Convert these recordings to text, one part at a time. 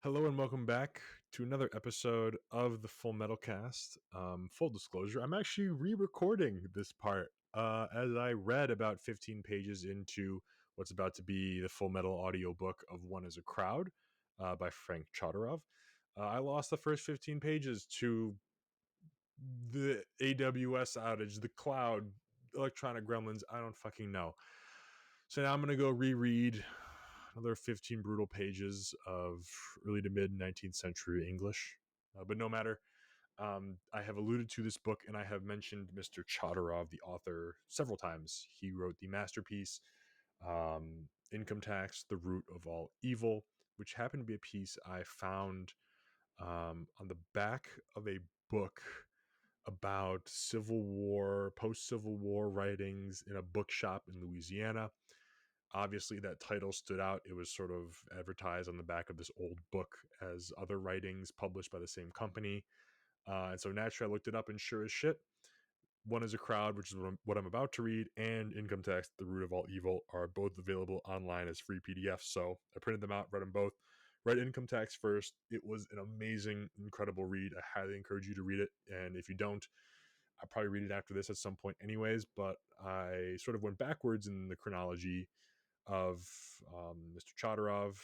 Hello and welcome back to another episode of the Full Metal Cast. Full disclosure, I'm actually re-recording this part as I read about 15 pages into what's about to be the Full Metal audiobook of One is a Crowd by Frank Chodorov. I lost the first 15 pages to the AWS outage, the cloud, electronic gremlins. I don't fucking know. So now I'm going to go reread another 15 brutal pages of early to mid 19th century English. But no matter, I have alluded to this book and I have mentioned Mr. Chodorov, the author, several times. He wrote the masterpiece, Income Tax, The Root of All Evil, which happened to be a piece I found on the back of a book about Civil War, post Civil War writings in a bookshop in Louisiana. Obviously, that title stood out. It was sort of advertised on the back of this old book as other writings published by the same company. And so naturally, I looked it up, and sure as shit, One is a Crowd, which is what I'm about to read, and Income Tax, The Root of All Evil, are both available online as free PDFs. So I printed them out, read them both. Read Income Tax first. It was an amazing, incredible read. I highly encourage you to read it. And if you don't, I'll probably read it after this at some point anyways, but I sort of went backwards in the chronology of Mr. Chodorov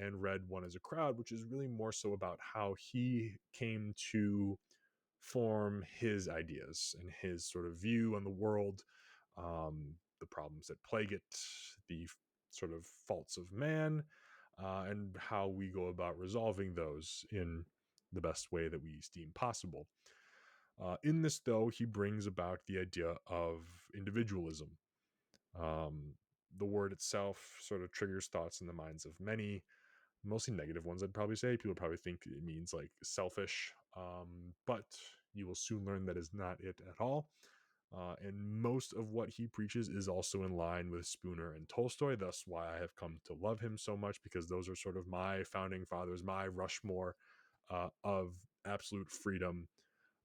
and read One as a Crowd, which is really more so about how he came to form his ideas and his sort of view on the world, the problems that plague it, the sort of faults of man, and how we go about resolving those in the best way that we esteem possible. In this, though, he brings about the idea of individualism. Um, the word itself sort of triggers thoughts in the minds of many, mostly negative ones, I'd probably say. People probably think it means like selfish, but you will soon learn that is not it at all. And most of what he preaches is also in line with Spooner and Tolstoy. Thus, why I have come to love him so much, because those are sort of my founding fathers, my Rushmore of absolute freedom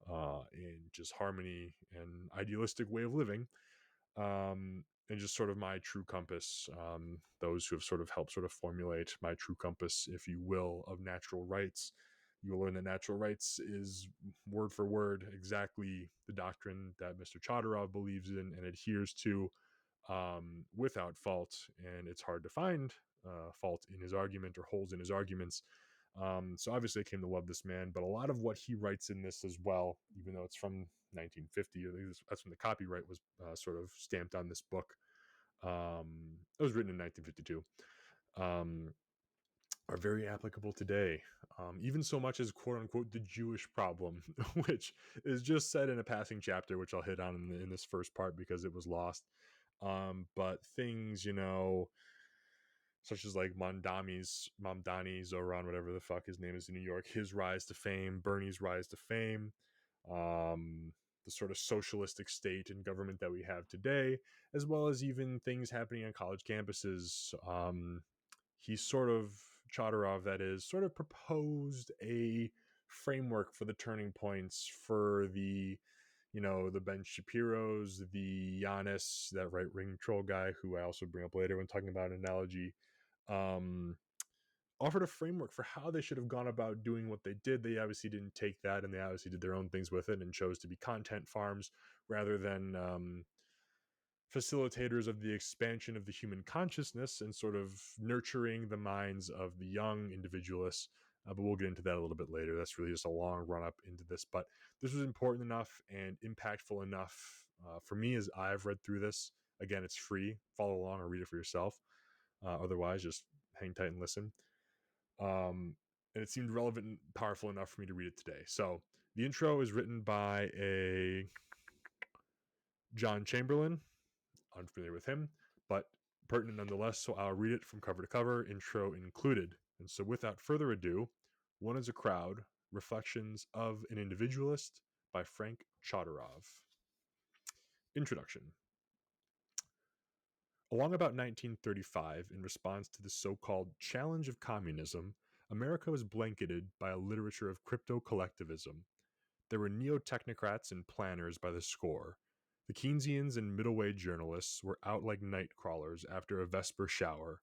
and just harmony and idealistic way of living. And just sort of my true compass, those who have sort of helped sort of formulate my true compass, if you will, of natural rights. You will learn that natural rights is word for word exactly the doctrine that Mr. Chodorov believes in and adheres to without fault. And it's hard to find fault in his argument or holes in his arguments. So obviously I came to love this man, but a lot of what he writes in this as well, even though it's from 1950, that's when the copyright was sort of stamped on this book. It was written in 1952. Um, are very applicable today, even so much as quote unquote the Jewish problem, which is just said in a passing chapter, which I'll hit on in this first part because it was lost. But things, such as like Mamdani Zoran, whatever the fuck his name is in New York, his rise to fame, Bernie's rise to fame, the sort of socialistic state and government that we have today, as well as even things happening on college campuses. He sort of, Chodorov, that is, sort of proposed a framework for the turning points for the Ben Shapiro's, the Giannis, that right ring troll guy who I also bring up later when talking about an analogy, um, offered a framework for how they should have gone about doing what they did. They obviously didn't take that, and they obviously did their own things with it and chose to be content farms rather than facilitators of the expansion of the human consciousness and sort of nurturing the minds of the young individualists. But we'll get into that a little bit later. That's really just a long run up into this. But this was important enough and impactful enough for me as I've read through this. Again, it's free. Follow along or read it for yourself. Otherwise, just hang tight and listen. And it seemed relevant and powerful enough for me to read it today. So the intro is written by a John Chamberlain. Unfamiliar with him, but pertinent nonetheless. So I'll read it from cover to cover, intro included. And so without further ado, One is a Crowd, Reflections of an Individualist by Frank Chodorov. Introduction. Along about 1935, in response to the so-called challenge of communism, America was blanketed by a literature of crypto-collectivism. There were neo-technocrats and planners by the score. The Keynesians and middle-way journalists were out like night crawlers after a vesper shower.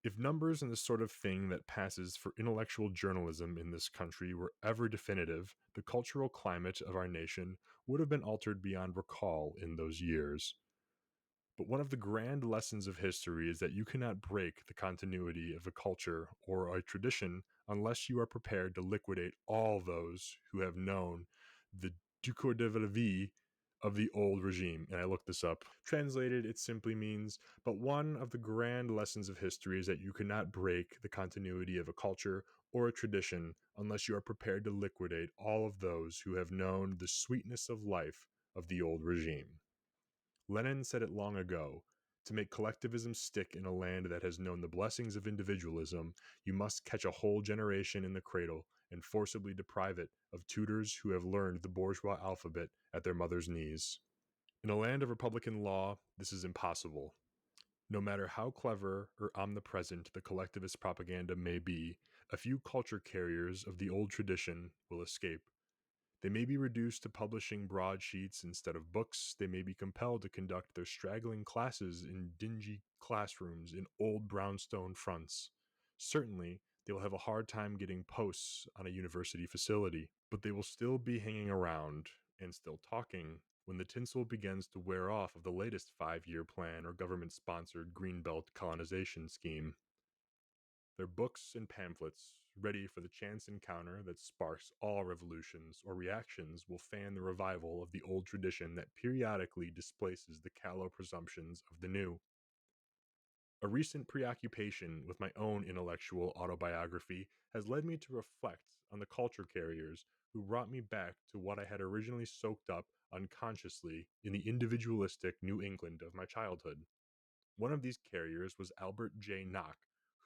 If numbers and the sort of thing that passes for intellectual journalism in this country were ever definitive, the cultural climate of our nation would have been altered beyond recall in those years. But one of the grand lessons of history is that you cannot break the continuity of a culture or a tradition unless you are prepared to liquidate all those who have known the duco de la vie of the old regime. And I looked this up. Translated, it simply means, but one of the grand lessons of history is that you cannot break the continuity of a culture or a tradition unless you are prepared to liquidate all of those who have known the sweetness of life of the old regime. Lenin said it long ago. To make collectivism stick in a land that has known the blessings of individualism, you must catch a whole generation in the cradle and forcibly deprive it of tutors who have learned the bourgeois alphabet at their mother's knees. In a land of republican law, this is impossible. No matter how clever or omnipresent the collectivist propaganda may be, a few culture carriers of the old tradition will escape. They may be reduced to publishing broadsheets instead of books. They may be compelled to conduct their straggling classes in dingy classrooms in old brownstone fronts. Certainly, they will have a hard time getting posts on a university facility, but they will still be hanging around and still talking when the tinsel begins to wear off of the latest 5-year plan or government-sponsored Greenbelt colonization scheme. Their books and pamphlets, ready for the chance encounter that sparks all revolutions or reactions, will fan the revival of the old tradition that periodically displaces the callow presumptions of the new. A recent preoccupation with my own intellectual autobiography has led me to reflect on the culture carriers who brought me back to what I had originally soaked up unconsciously in the individualistic New England of my childhood. One of these carriers was Albert J. Nock,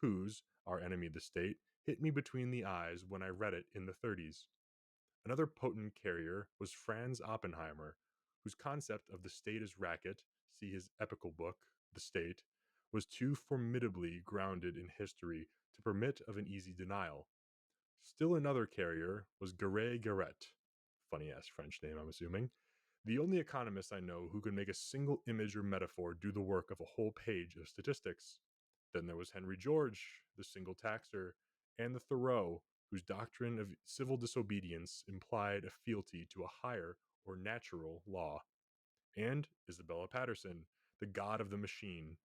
whose Our Enemy the State hit me between the eyes when I read it in the 30s. Another potent carrier was Franz Oppenheimer, whose concept of the state as racket, see his epical book, The State, was too formidably grounded in history to permit of an easy denial. Still another carrier was Garay Garrett, funny ass French name, I'm assuming, the only economist I know who could make a single image or metaphor do the work of a whole page of statistics. Then there was Henry George, the single taxer, and the Thoreau, whose doctrine of civil disobedience implied a fealty to a higher or natural law. And Isabella Patterson, the god of the machine.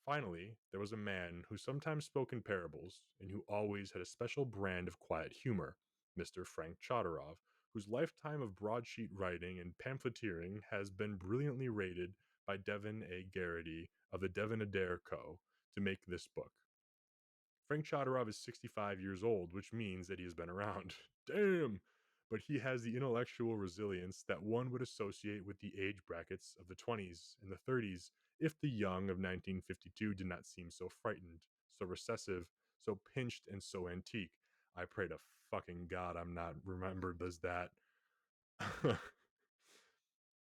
Finally, there was a man who sometimes spoke in parables and who always had a special brand of quiet humor, Mr. Frank Chodorov, whose lifetime of broadsheet writing and pamphleteering has been brilliantly rated by Devin A. Garrity of the Devin Adair Co. to make this book. Frank Chodorov is 65 years old, which means that he has been around. Damn! But he has the intellectual resilience that one would associate with the age brackets of the 20s and the 30s if the young of 1952 did not seem so frightened, so recessive, so pinched, and so antique. I pray to fucking God I'm not remembered as that.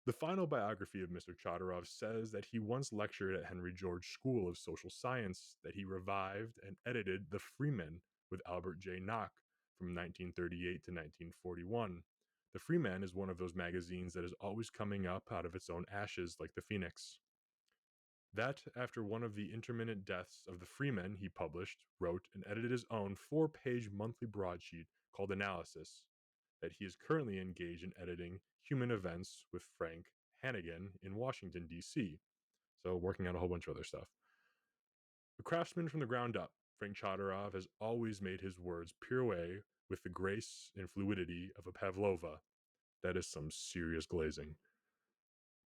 The final biography of Mr. Chodorov says that he once lectured at Henry George School of Social Science, that he revived and edited The Freeman with Albert J. Nock from 1938 to 1941. The Freeman is one of those magazines that is always coming up out of its own ashes like the phoenix. That, after one of the intermittent deaths of the Freeman, he published, wrote, and edited his own 4-page monthly broadsheet called Analysis, that he is currently engaged in editing Human Events with Frank Hannigan in Washington, D.C., so working on a whole bunch of other stuff. A craftsman from the ground up, Frank Chodorov has always made his words pirouette with the grace and fluidity of a pavlova. That is some serious glazing.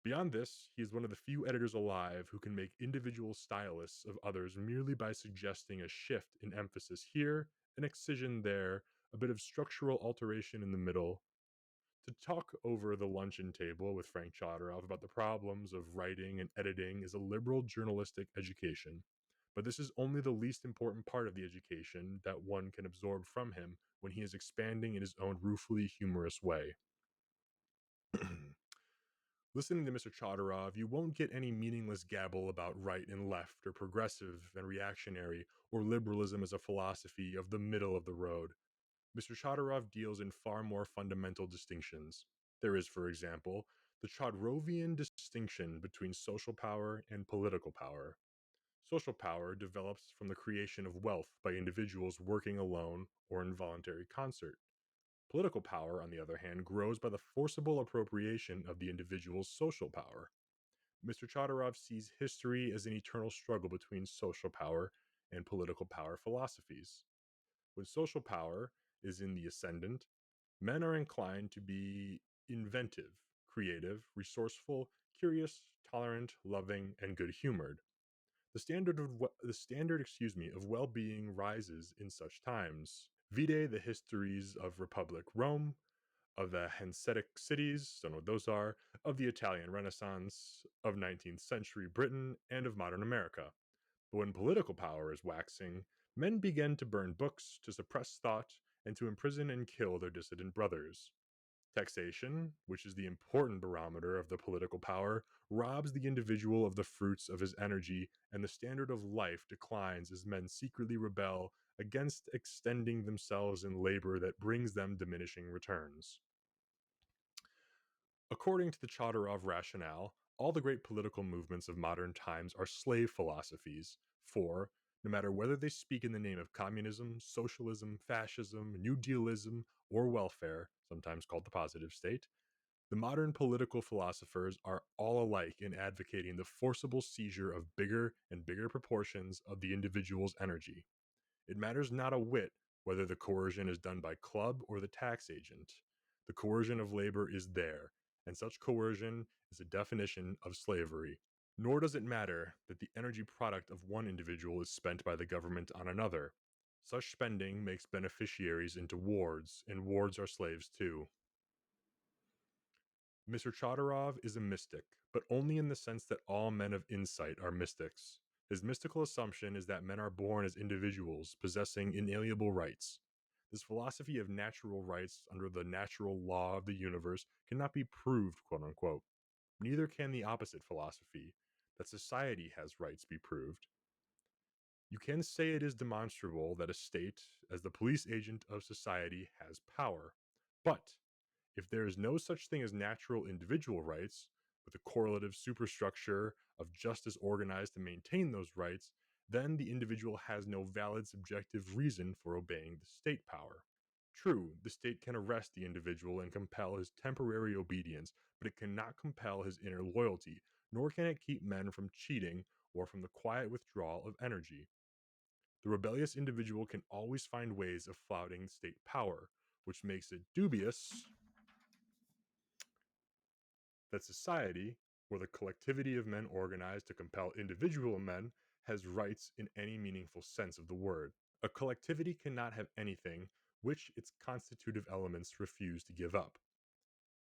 Beyond this, he is one of the few editors alive who can make individual stylists of others merely by suggesting a shift in emphasis here, an excision there, a bit of structural alteration in the middle. To talk over the luncheon table with Frank Chodorov about the problems of writing and editing is a liberal journalistic education. But this is only the least important part of the education that one can absorb from him when he is expanding in his own ruefully humorous way. Listening to Mr. Chodorov, you won't get any meaningless gabble about right and left, or progressive and reactionary, or liberalism as a philosophy of the middle of the road. Mr. Chodorov deals in far more fundamental distinctions. There is, for example, the Chodorovian distinction between social power and political power. Social power develops from the creation of wealth by individuals working alone or in voluntary concert. Political power, on the other hand, grows by the forcible appropriation of the individual's social power. Mr. Chodorov sees history as an eternal struggle between social power and political power philosophies. When social power is in the ascendant, men are inclined to be inventive, creative, resourceful, curious, tolerant, loving, and good-humored. The standard of well-being rises in such times. Vide the histories of Republic Rome, of the Hanseatic cities, don't know what those are, of the Italian Renaissance, of 19th century Britain, and of modern America. But when political power is waxing, men begin to burn books, to suppress thought, and to imprison and kill their dissident brothers. Taxation, which is the important barometer of the political power, robs the individual of the fruits of his energy, and the standard of life declines as men secretly rebel against extending themselves in labor that brings them diminishing returns. According to the Chodorov rationale, all the great political movements of modern times are slave philosophies, for, no matter whether they speak in the name of communism, socialism, fascism, New Dealism, or welfare, sometimes called the positive state, the modern political philosophers are all alike in advocating the forcible seizure of bigger and bigger proportions of the individual's energy. It matters not a whit whether the coercion is done by club or the tax agent. The coercion of labor is there, and such coercion is a definition of slavery. Nor does it matter that the energy product of one individual is spent by the government on another. Such spending makes beneficiaries into wards, and wards are slaves too. Mr. Chodorov is a mystic, but only in the sense that all men of insight are mystics. His mystical assumption is that men are born as individuals, possessing inalienable rights. This philosophy of natural rights under the natural law of the universe cannot be proved, quote unquote. Neither can the opposite philosophy, that society has rights, be proved. You can say it is demonstrable that a state, as the police agent of society, has power, but if there is no such thing as natural individual rights, with a correlative superstructure of justice organized to maintain those rights, then the individual has no valid subjective reason for obeying the state power. True, the state can arrest the individual and compel his temporary obedience, but it cannot compel his inner loyalty, nor can it keep men from cheating or from the quiet withdrawal of energy. The rebellious individual can always find ways of flouting state power, which makes it dubious that society, or the collectivity of men organized to compel individual men, has rights in any meaningful sense of the word. A collectivity cannot have anything which its constitutive elements refuse to give up.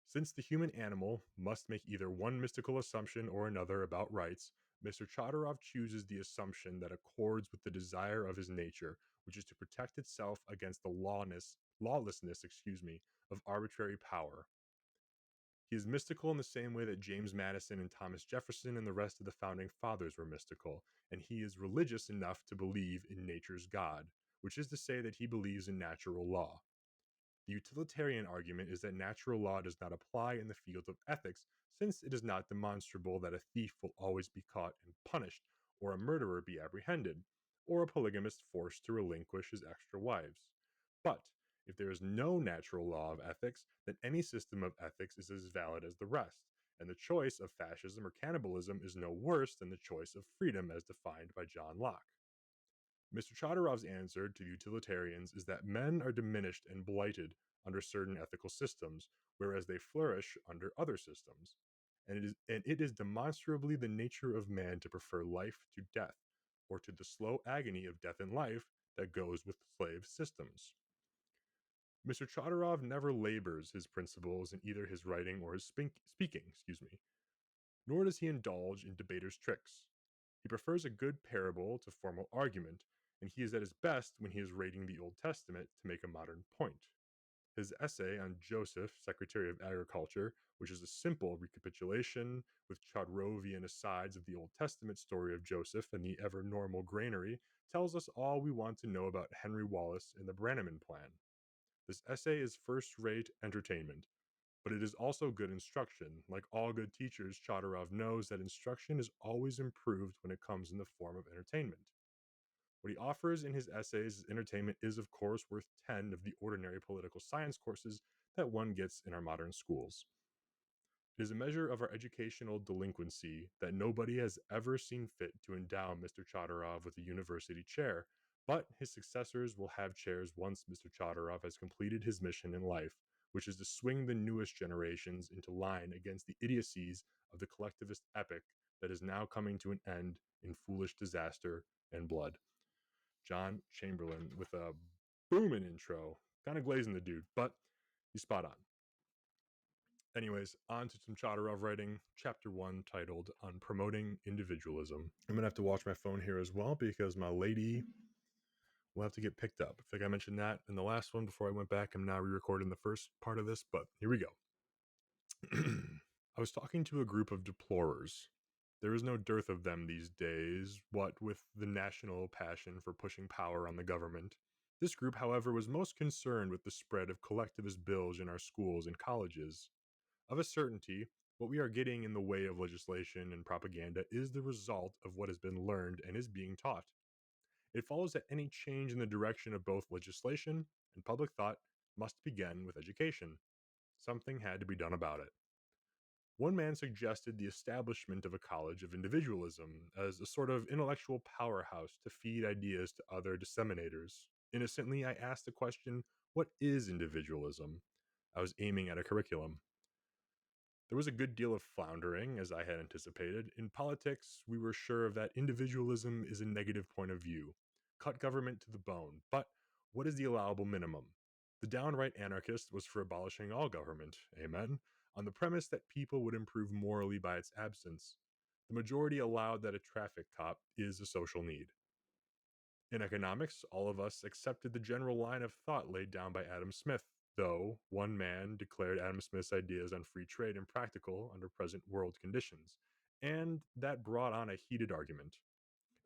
Since the human animal must make either one mystical assumption or another about rights, Mr. Chodorov chooses the assumption that accords with the desire of his nature, which is to protect itself against the lawlessness, of arbitrary power. He is mystical in the same way that James Madison and Thomas Jefferson and the rest of the founding fathers were mystical, and he is religious enough to believe in nature's God, which is to say that he believes in natural law. The utilitarian argument is that natural law does not apply in the field of ethics, since it is not demonstrable that a thief will always be caught and punished, or a murderer be apprehended, or a polygamist forced to relinquish his extra wives. But if there is no natural law of ethics, then any system of ethics is as valid as the rest, and the choice of fascism or cannibalism is no worse than the choice of freedom as defined by John Locke. Mr. Chodorov's answer to utilitarians is that men are diminished and blighted under certain ethical systems, whereas they flourish under other systems. And it is demonstrably the nature of man to prefer life to death, or to the slow agony of death in life that goes with slave systems. Mr. Chodorov never labors his principles in either his writing or his speaking, nor does he indulge in debaters' tricks. He prefers a good parable to formal argument, and he is at his best when he is rating the Old Testament to make a modern point. His essay on Joseph, Secretary of Agriculture, which is a simple recapitulation with Chodorovian asides of the Old Testament story of Joseph and the ever normal granary, tells us all we want to know about Henry Wallace and the Brannaman Plan. This essay is first-rate entertainment. But it is also good instruction. Like all good teachers, Chodorov knows that instruction is always improved when it comes in the form of entertainment. What he offers in his essays as entertainment is, of course, worth 10 of the ordinary political science courses that one gets in our modern schools. It is a measure of our educational delinquency that nobody has ever seen fit to endow Mr. Chodorov with a university chair, but his successors will have chairs once Mr. Chodorov has completed his mission in life, which is to swing the newest generations into line against the idiocies of the collectivist epic that is now coming to an end in foolish disaster and blood. John Chamberlain with a booming intro, kind of glazing the dude, but he's spot on. Anyways, on to some Chodorov writing, chapter 1, titled On Promoting Individualism. I'm going to have to watch my phone here as well because my lady will have to get picked up. I think I mentioned that in the last one before I went back. I'm now re-recording the first part of this, but here we go. I was talking to a group of deplorers. There is no dearth of them these days, what with the national passion for pushing power on the government. This group, however, was most concerned with the spread of collectivist bills in our schools and colleges. Of a certainty, what we are getting in the way of legislation and propaganda is the result of what has been learned and is being taught. It follows that any change in the direction of both legislation and public thought must begin with education. Something had to be done about it. One man suggested the establishment of a college of individualism as a sort of intellectual powerhouse to feed ideas to other disseminators. Innocently, I asked the question, what is individualism? I was aiming at a curriculum. There was a good deal of floundering, as I had anticipated. In politics, we were sure of that individualism is a negative point of view. Cut government to the bone. But what is the allowable minimum? The downright anarchist was for abolishing all government, amen, on the premise that people would improve morally by its absence. The majority allowed that a traffic cop is a social need. In economics, all of us accepted the general line of thought laid down by Adam Smith, though one man declared Adam Smith's ideas on free trade impractical under present world conditions, and that brought on a heated argument.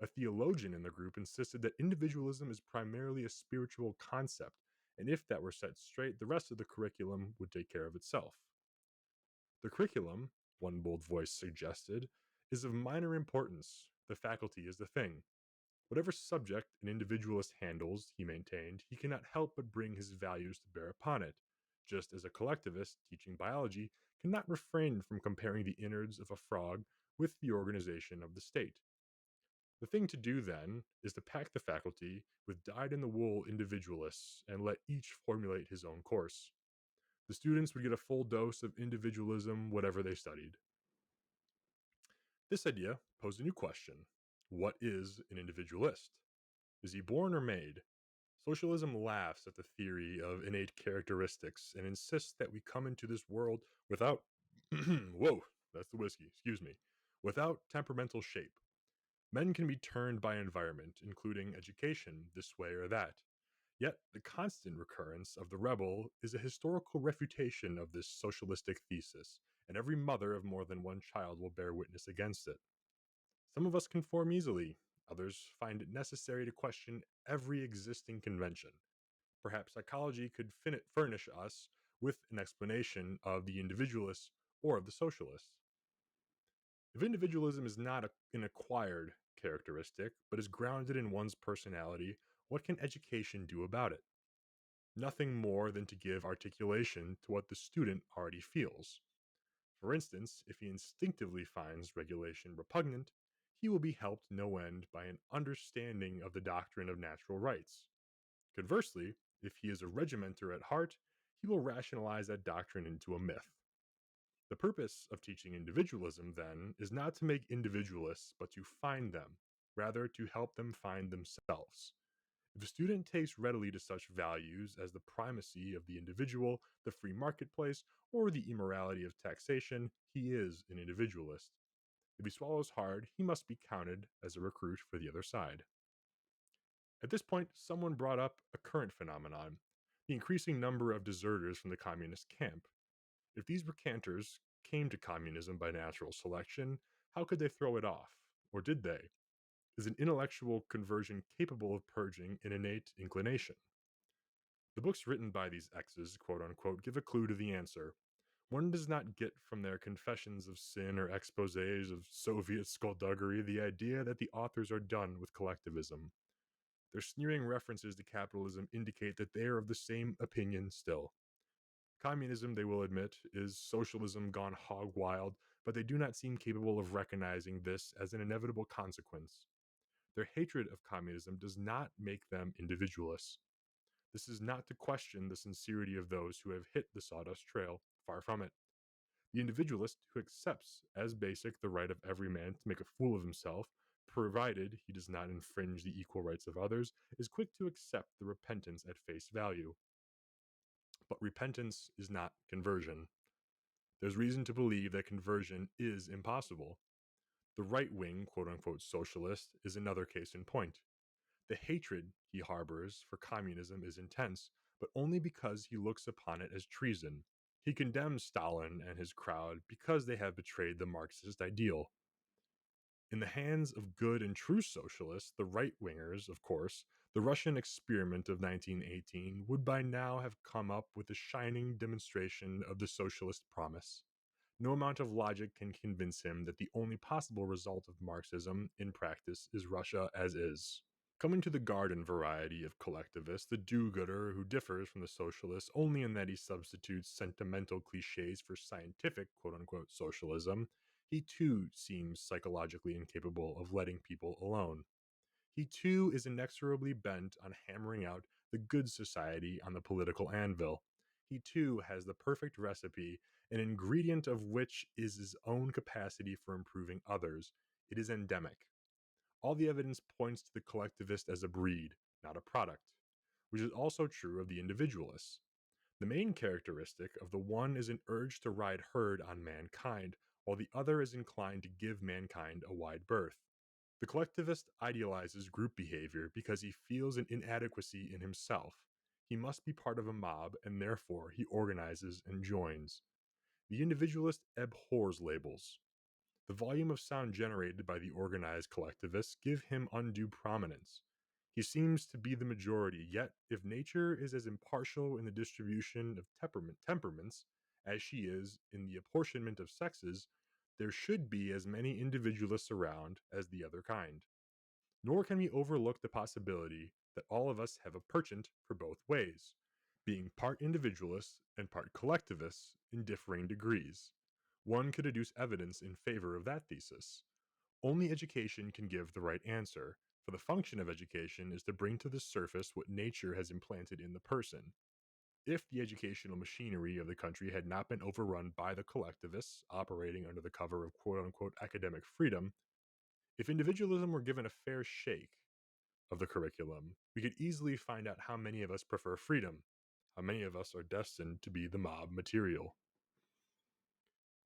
A theologian in the group insisted that individualism is primarily a spiritual concept, and if that were set straight, the rest of the curriculum would take care of itself. The curriculum, one bold voice suggested, is of minor importance. The faculty is the thing. Whatever subject an individualist handles, he maintained, he cannot help but bring his values to bear upon it, just as a collectivist teaching biology cannot refrain from comparing the innards of a frog with the organization of the state. The thing to do, then, is to pack the faculty with dyed-in-the-wool individualists and let each formulate his own course. The students would get a full dose of individualism whatever they studied. This idea posed a new question. What is an individualist? Is he born or made? Socialism laughs at the theory of innate characteristics and insists that we come into this world without, whoa, that's the whiskey, excuse me, without temperamental shape. Men can be turned by environment, including education, this way or that. Yet the constant recurrence of the rebel is a historical refutation of this socialistic thesis, and every mother of more than one child will bear witness against it. Some of us conform easily, others find it necessary to question every existing convention. Perhaps psychology could furnish us with an explanation of the individualists or of the socialists. If individualism is not an acquired characteristic, but is grounded in one's personality, what can education do about it? Nothing more than to give articulation to what the student already feels. For instance, if he instinctively finds regulation repugnant, he will be helped no end by an understanding of the doctrine of natural rights. Conversely, if he is a regimenter at heart, he will rationalize that doctrine into a myth. The purpose of teaching individualism, then, is not to make individualists, but to find them, rather to help them find themselves. If a student takes readily to such values as the primacy of the individual, the free marketplace, or the immorality of taxation, he is an individualist. If he swallows hard, he must be counted as a recruit for the other side. At this point, someone brought up a current phenomenon, the increasing number of deserters from the communist camp. If these recanters came to communism by natural selection, how could they throw it off? Or did they? Is an intellectual conversion capable of purging an innate inclination? The books written by these X's, quote unquote, give a clue to the answer. One does not get from their confessions of sin or exposés of Soviet skullduggery the idea that the authors are done with collectivism. Their sneering references to capitalism indicate that they are of the same opinion still. Communism, they will admit, is socialism gone hog wild, but they do not seem capable of recognizing this as an inevitable consequence. Their hatred of communism does not make them individualists. This is not to question the sincerity of those who have hit the sawdust trail, far from it. The individualist who accepts as basic the right of every man to make a fool of himself, provided he does not infringe the equal rights of others, is quick to accept the repentance at face value. But repentance is not conversion. There's reason to believe that conversion is impossible. The right wing, quote unquote, socialist is another case in point. The hatred he harbors for communism is intense, but only because he looks upon it as treason. He condemns Stalin and his crowd because they have betrayed the Marxist ideal. In the hands of good and true socialists, the right wingers, of course, the Russian experiment of 1918 would by now have come up with a shining demonstration of the socialist promise. No amount of logic can convince him that the only possible result of Marxism in practice is Russia as is. Coming to the garden variety of collectivist, the do-gooder who differs from the socialist only in that he substitutes sentimental cliches for scientific quote-unquote socialism, he too seems psychologically incapable of letting people alone. He too is inexorably bent on hammering out the good society on the political anvil. He too has the perfect recipe, an ingredient of which is his own capacity for improving others. It is endemic. All the evidence points to the collectivist as a breed, not a product, which is also true of the individualists. The main characteristic of the one is an urge to ride herd on mankind, while the other is inclined to give mankind a wide berth. The collectivist idealizes group behavior because he feels an inadequacy in himself. He must be part of a mob, and therefore he organizes and joins. The individualist abhors labels. The volume of sound generated by the organized collectivists give him undue prominence. He seems to be the majority, yet if nature is as impartial in the distribution of temperaments as she is in the apportionment of sexes, there should be as many individualists around as the other kind. Nor can we overlook the possibility that all of us have a penchant for both ways, being part individualists and part collectivists in differing degrees. One could adduce evidence in favor of that thesis. Only education can give the right answer, for the function of education is to bring to the surface what nature has implanted in the person. If the educational machinery of the country had not been overrun by the collectivists operating under the cover of quote unquote academic freedom, if individualism were given a fair shake of the curriculum, we could easily find out how many of us prefer freedom, how many of us are destined to be the mob material.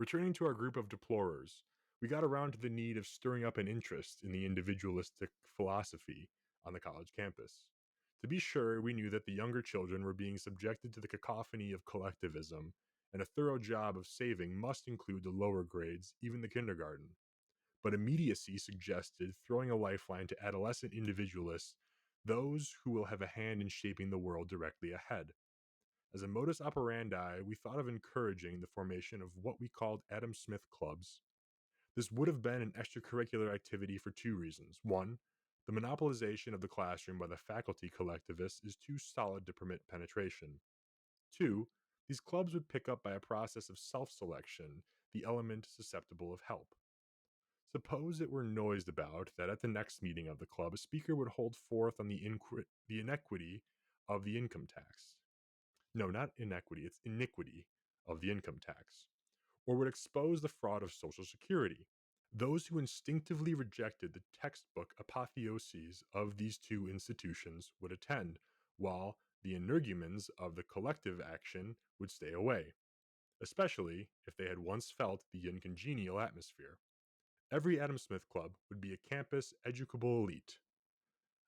Returning to our group of deplorers, we got around to the need of stirring up an interest in the individualistic philosophy on the college campus. To be sure, we knew that the younger children were being subjected to the cacophony of collectivism, and a thorough job of saving must include the lower grades, even the kindergarten. But immediacy suggested throwing a lifeline to adolescent individualists, those who will have a hand in shaping the world directly ahead. As a modus operandi, we thought of encouraging the formation of what we called Adam Smith clubs. This would have been an extracurricular activity for two reasons. One, the monopolization of the classroom by the faculty collectivists is too solid to permit penetration. Two, these clubs would pick up by a process of self-selection the element susceptible of help. Suppose it were noised about that at the next meeting of the club, a speaker would hold forth on the inequity of the income tax. No, not inequity, it's iniquity of the income tax, or would expose the fraud of Social Security. Those who instinctively rejected the textbook apotheoses of these two institutions would attend, while the energumens of the collective action would stay away, especially if they had once felt the uncongenial atmosphere. Every Adam Smith club would be a campus educable elite.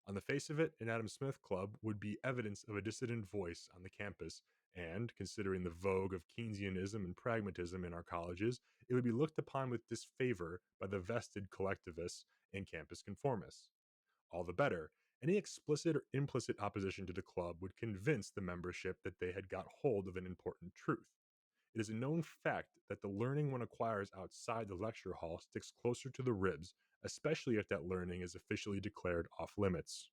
On the face of it, an Adam Smith club would be evidence of a dissident voice on the campus, and, considering the vogue of Keynesianism and pragmatism in our colleges, it would be looked upon with disfavor by the vested collectivists and campus conformists. All the better, any explicit or implicit opposition to the club would convince the membership that they had got hold of an important truth. It is a known fact that the learning one acquires outside the lecture hall sticks closer to the ribs, especially if that learning is officially declared off limits.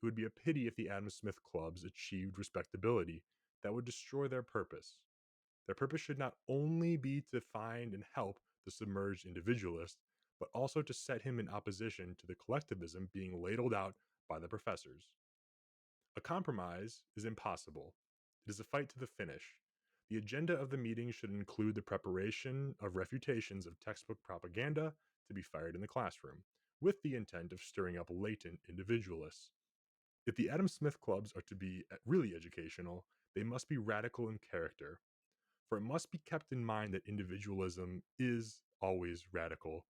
It would be a pity if the Adam Smith clubs achieved respectability. That would destroy their purpose. Their purpose should not only be to find and help the submerged individualist, but also to set him in opposition to the collectivism being ladled out by the professors. A compromise is impossible. It is a fight to the finish. The agenda of the meeting should include the preparation of refutations of textbook propaganda to be fired in the classroom, with the intent of stirring up latent individualists. If the Adam Smith clubs are to be really educational, they must be radical in character. For it must be kept in mind that individualism is always radical,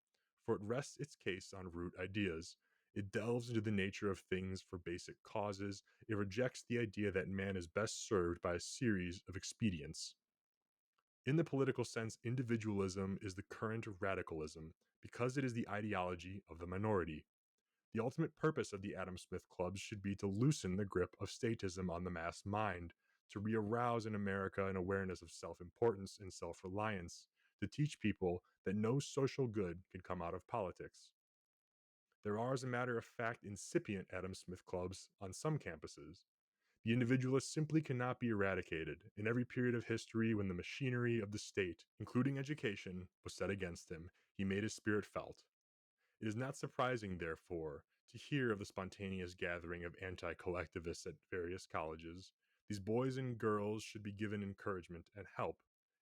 for it rests its case on root ideas. It delves into the nature of things for basic causes. It rejects the idea that man is best served by a series of expedients. In the political sense, individualism is the current of radicalism because it is the ideology of the minority. The ultimate purpose of the Adam Smith clubs should be to loosen the grip of statism on the mass mind, to re-arouse in America an awareness of self-importance and self-reliance, to teach people that no social good can come out of politics. There are, as a matter of fact, incipient Adam Smith clubs on some campuses. The individualist simply cannot be eradicated. In every period of history when the machinery of the state, including education, was set against him, he made his spirit felt. It is not surprising, therefore, to hear of the spontaneous gathering of anti-collectivists at various colleges. These boys and girls should be given encouragement and help,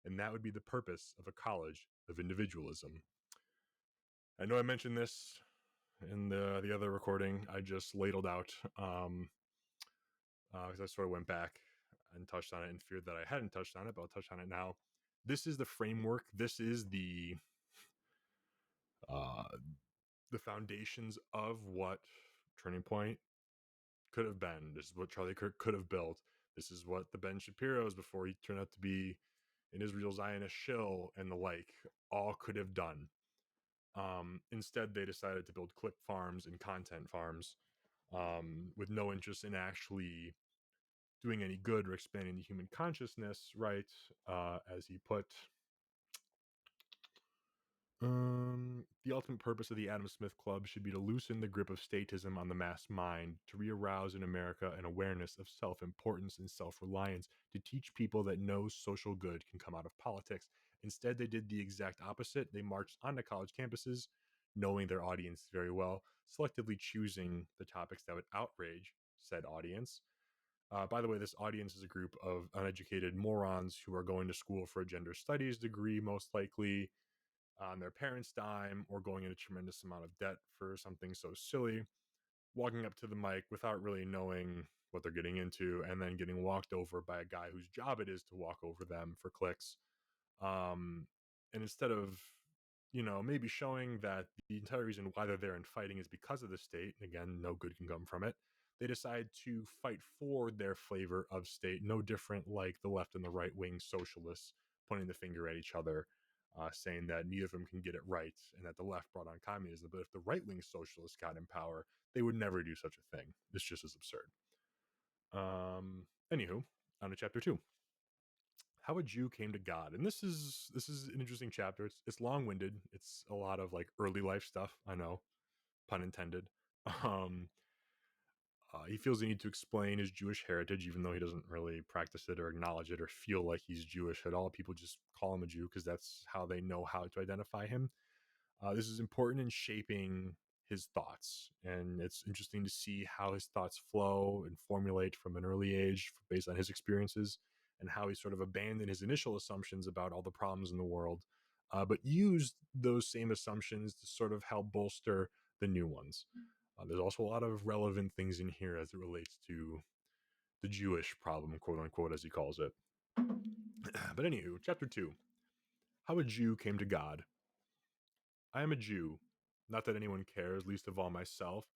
and that would be the purpose of a college of individualism. I know I mentioned this in the other recording I just ladled out, because I sort of went back and touched on it and feared that I hadn't touched on it, but I'll touch on it now. This is the framework. This is uh, the foundations of what Turning Point could have been. This is what Charlie Kirk could have built. This is what the Ben Shapiro's, before he turned out to be an Israel Zionist shill and the like, all could have done. Instead, they decided to build clip farms and content farms, with no interest in actually doing any good or expanding the human consciousness, right? As he put, the ultimate purpose of the Adam Smith Club should be to loosen the grip of statism on the mass mind, to re-arouse in America an awareness of self-importance and self-reliance, to teach people that no social good can come out of politics. Instead, they did the exact opposite. They marched onto college campuses, knowing their audience very well, selectively choosing the topics that would outrage said audience. By the way, this audience is a group of uneducated morons who are going to school for a gender studies degree, most likely, on their parents' dime, or going in a tremendous amount of debt for something so silly, walking up to the mic without really knowing what they're getting into, and then getting walked over by a guy whose job it is to walk over them for clicks. Um, and instead of, maybe showing that the entire reason why they're there and fighting is because of the state, and again, no good can come from it, they decide to fight for their flavor of state, no different like the left and the right wing socialists pointing the finger at each other, saying that neither of them can get it right and that the left brought on communism. But if the right wing socialists got in power, they would never do such a thing. This just is absurd. Anywho, on to chapter 2. How a Jew came to God. And this is an interesting chapter. It's long-winded. It's a lot of like early life stuff. I know, pun intended. Um, he feels the need to explain his Jewish heritage, even though he doesn't really practice it or acknowledge it or feel like he's Jewish at all. People just call him a Jew because that's how they know how to identify him. This is important in shaping his thoughts, and it's interesting to see how his thoughts flow and formulate from an early age based on his experiences, and how he sort of abandoned his initial assumptions about all the problems in the world, but used those same assumptions to sort of help bolster the new ones. There's also a lot of relevant things in here as it relates to the Jewish problem, quote unquote, as he calls it. But anywho, chapter 2, how a Jew came to God. I am a Jew, not that anyone cares, least of all myself,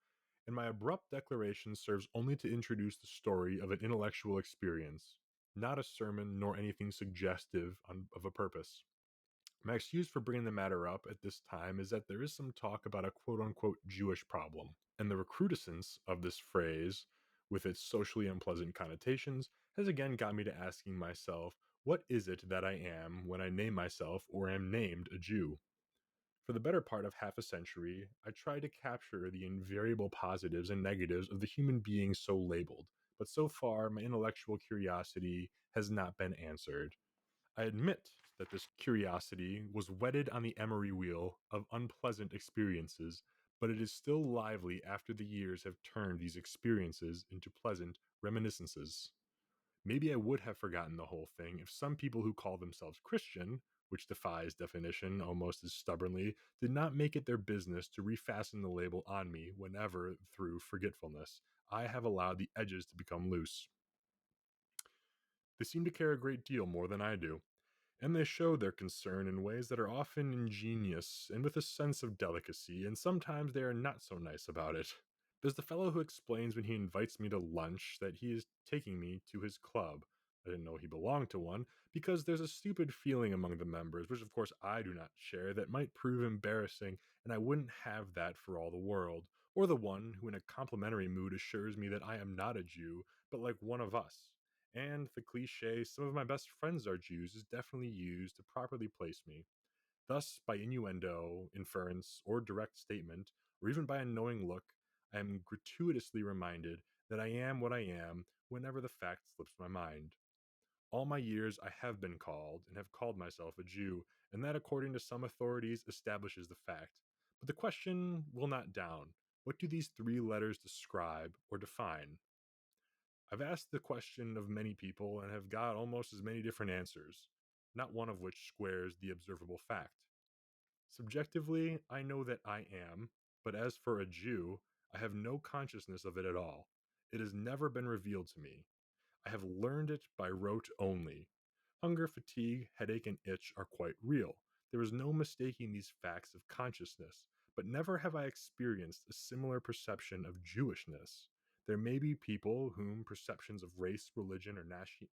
and my abrupt declaration serves only to introduce the story of an intellectual experience, not a sermon nor anything suggestive of a purpose. My excuse for bringing the matter up at this time is that there is some talk about a quote-unquote Jewish problem, and the recrudescence of this phrase, with its socially unpleasant connotations, has again got me to asking myself, What is it that I am when I name myself or am named a Jew? For the better part of half a century, I tried to capture the invariable positives and negatives of the human being so labeled, but so far my intellectual curiosity has not been answered. I admit that this curiosity was whetted on the emery wheel of unpleasant experiences, but it is still lively after the years have turned these experiences into pleasant reminiscences. Maybe I would have forgotten the whole thing if some people who call themselves Christian, which defies definition almost as stubbornly, did not make it their business to refasten the label on me whenever, through forgetfulness, I have allowed the edges to become loose. They seem to care a great deal more than I do, and they show their concern in ways that are often ingenious and with a sense of delicacy, and sometimes they are not so nice about it. There's the fellow who explains when he invites me to lunch that he is taking me to his club. I didn't know he belonged to one, because there's a stupid feeling among the members, which of course I do not share, that might prove embarrassing, and I wouldn't have that for all the world. Or the one who in a complimentary mood assures me that I am not a Jew, but like one of us. And the cliche, some of my best friends are Jews, is definitely used to properly place me. Thus, by innuendo, inference, or direct statement, or even by a knowing look, I am gratuitously reminded that I am what I am whenever the fact slips my mind. All my years I have been called, and have called myself, a Jew, and that, according to some authorities, establishes the fact. But the question will not down. What do these three letters describe or define? I've asked the question of many people and have got almost as many different answers, not one of which squares the observable fact. Subjectively, I know that I am, but as for a Jew, I have no consciousness of it at all. It has never been revealed to me. I have learned it by rote only. Hunger, fatigue, headache, and itch are quite real. There is no mistaking these facts of consciousness, but never have I experienced a similar perception of Jewishness. There may be people whom perceptions of race, religion, or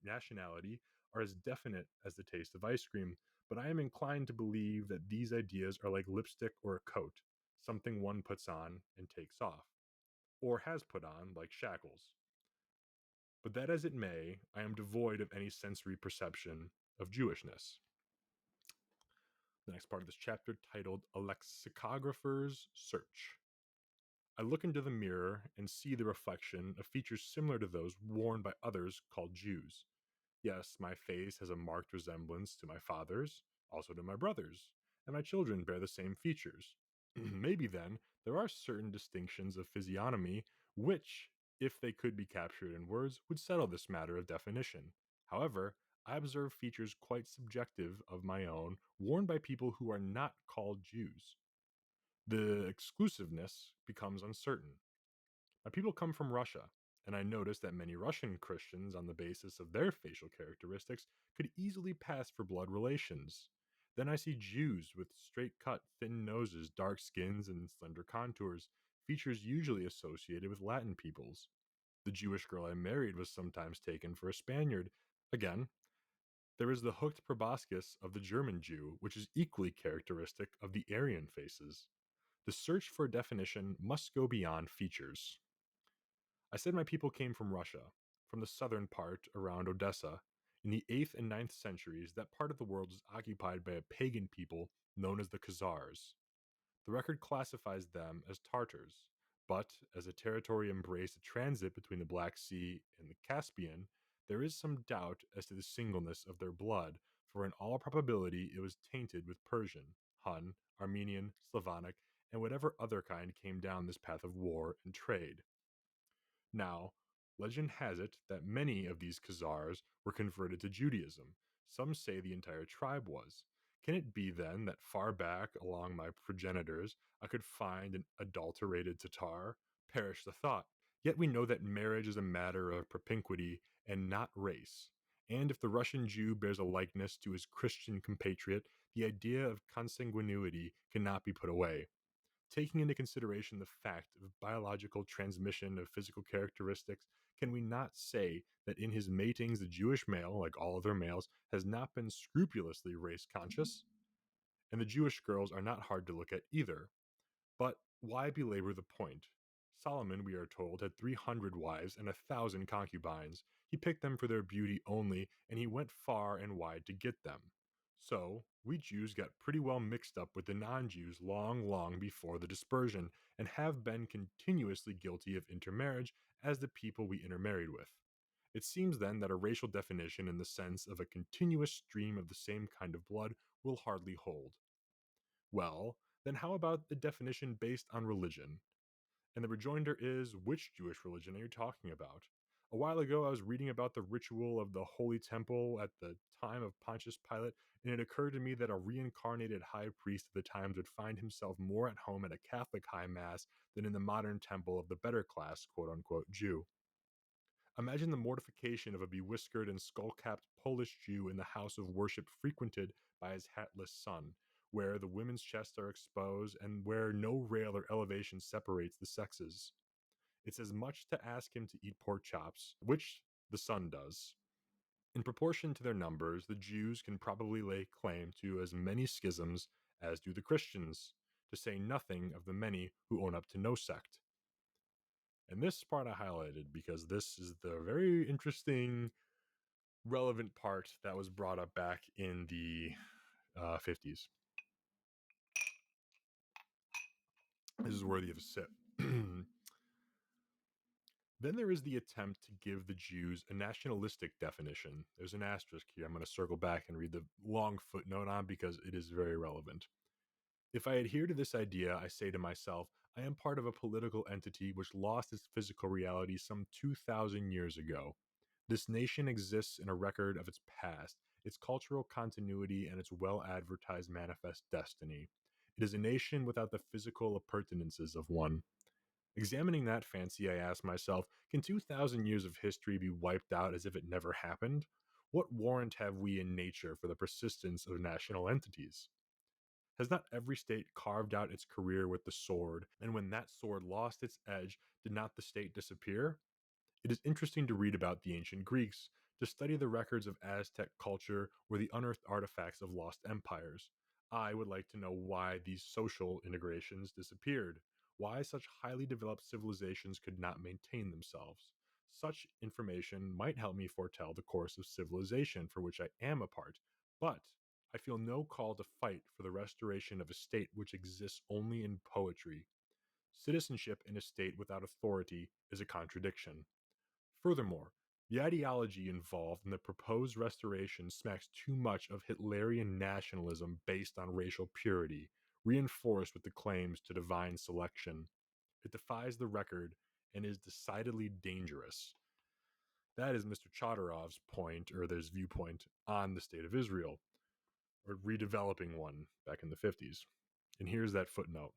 nationality are as definite as the taste of ice cream, but I am inclined to believe that these ideas are like lipstick or a coat, something one puts on and takes off, or has put on, like shackles. But that as it may, I am devoid of any sensory perception of Jewishness. The next part of this chapter, titled A Lexicographer's Search. I look into the mirror and see the reflection of features similar to those worn by others called Jews. Yes, my face has a marked resemblance to my father's, also to my brother's, and my children bear the same features. Maybe then there are certain distinctions of physiognomy which, if they could be captured in words, would settle this matter of definition. However, I observe features quite subjective of my own, worn by people who are not called Jews. The exclusiveness becomes uncertain. My people come from Russia, and I notice that many Russian Christians, on the basis of their facial characteristics, could easily pass for blood relations. Then I see Jews with straight cut, thin noses, dark skins, and slender contours, features usually associated with Latin peoples. The Jewish girl I married was sometimes taken for a Spaniard. Again, there is the hooked proboscis of the German Jew, which is equally characteristic of the Aryan faces. The search for a definition must go beyond features. I said my people came from Russia, from the southern part around Odessa. In the 8th and 9th centuries, that part of the world was occupied by a pagan people known as the Khazars. The record classifies them as Tartars, but as the territory embraced a transit between the Black Sea and the Caspian, there is some doubt as to the singleness of their blood, for in all probability it was tainted with Persian, Hun, Armenian, Slavonic, and whatever other kind came down this path of war and trade. Now, legend has it that many of these Khazars were converted to Judaism. Some say the entire tribe was. Can it be then that far back along my progenitors I could find an adulterated Tatar? Perish the thought. Yet we know that marriage is a matter of propinquity and not race. And if the Russian Jew bears a likeness to his Christian compatriot, the idea of consanguinity cannot be put away. Taking into consideration the fact of biological transmission of physical characteristics, can we not say that in his matings the Jewish male, like all other males, has not been scrupulously race conscious? And the Jewish girls are not hard to look at either. But why belabor the point? Solomon, we are told, had 300 wives and 1,000 concubines. He picked them for their beauty only, and he went far and wide to get them. So, we Jews got pretty well mixed up with the non Jews long before the dispersion, and have been continuously guilty of intermarriage as the people we intermarried with. It seems then that a racial definition in the sense of a continuous stream of the same kind of blood will hardly hold. Well, then how about the definition based on religion? And the rejoinder is, which Jewish religion are you talking about? A while ago, I was reading about the ritual of the Holy Temple at the time of Pontius Pilate, and it occurred to me that a reincarnated high priest of the times would find himself more at home at a Catholic high mass than in the modern temple of the better class, quote unquote, Jew. Imagine the mortification of a bewhiskered and skull capped Polish Jew in the house of worship frequented by his hatless son, where the women's chests are exposed and where no rail or elevation separates the sexes. It's as much to ask him to eat pork chops, which the son does. In proportion to their numbers, the Jews can probably lay claim to as many schisms as do the Christians, to say nothing of the many who own up to no sect. And this part I highlighted because this is the very interesting, relevant part that was brought up back in the 50s. This is worthy of a sip. Then there is the attempt to give the Jews a nationalistic definition. There's an asterisk here. I'm going to circle back and read the long footnote on because it is very relevant. If I adhere to this idea, I say to myself, I am part of a political entity which lost its physical reality some 2,000 years ago. This nation exists in a record of its past, its cultural continuity, and its well advertised manifest destiny. It is a nation without the physical appurtenances of one. Examining that fancy, I ask myself, can 2,000 years of history be wiped out as if it never happened? What warrant have we in nature for the persistence of national entities? Has not every state carved out its career with the sword, and when that sword lost its edge, did not the state disappear? It is interesting to read about the ancient Greeks, to study the records of Aztec culture or the unearthed artifacts of lost empires. I would like to know why these social integrations disappeared, why such highly developed civilizations could not maintain themselves. Such information might help me foretell the course of civilization for which I am a part, but I feel no call to fight for the restoration of a state which exists only in poetry. Citizenship in a state without authority is a contradiction. Furthermore, the ideology involved in the proposed restoration smacks too much of Hitlerian nationalism based on racial purity, reinforced with the claims to divine selection. It defies the record and is decidedly dangerous. That is Mr. Chodorov's point, or his viewpoint, on the state of Israel, or redeveloping one back in the 50s. And here's that footnote.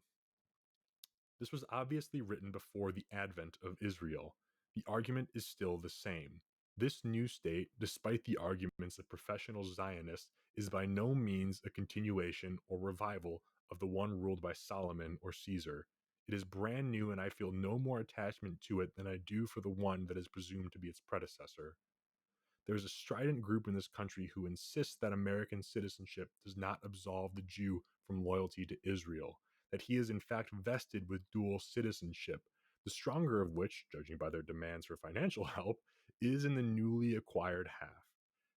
This was obviously written before the advent of Israel. The argument is still the same. This new state, despite the arguments of professional Zionists, is by no means a continuation or revival of the one ruled by Solomon or Caesar. It is brand new, and I feel no more attachment to it than I do for the one that is presumed to be its predecessor. There is a strident group in this country who insists that American citizenship does not absolve the Jew from loyalty to Israel, that he is in fact vested with dual citizenship, the stronger of which, judging by their demands for financial help, is in the newly acquired half.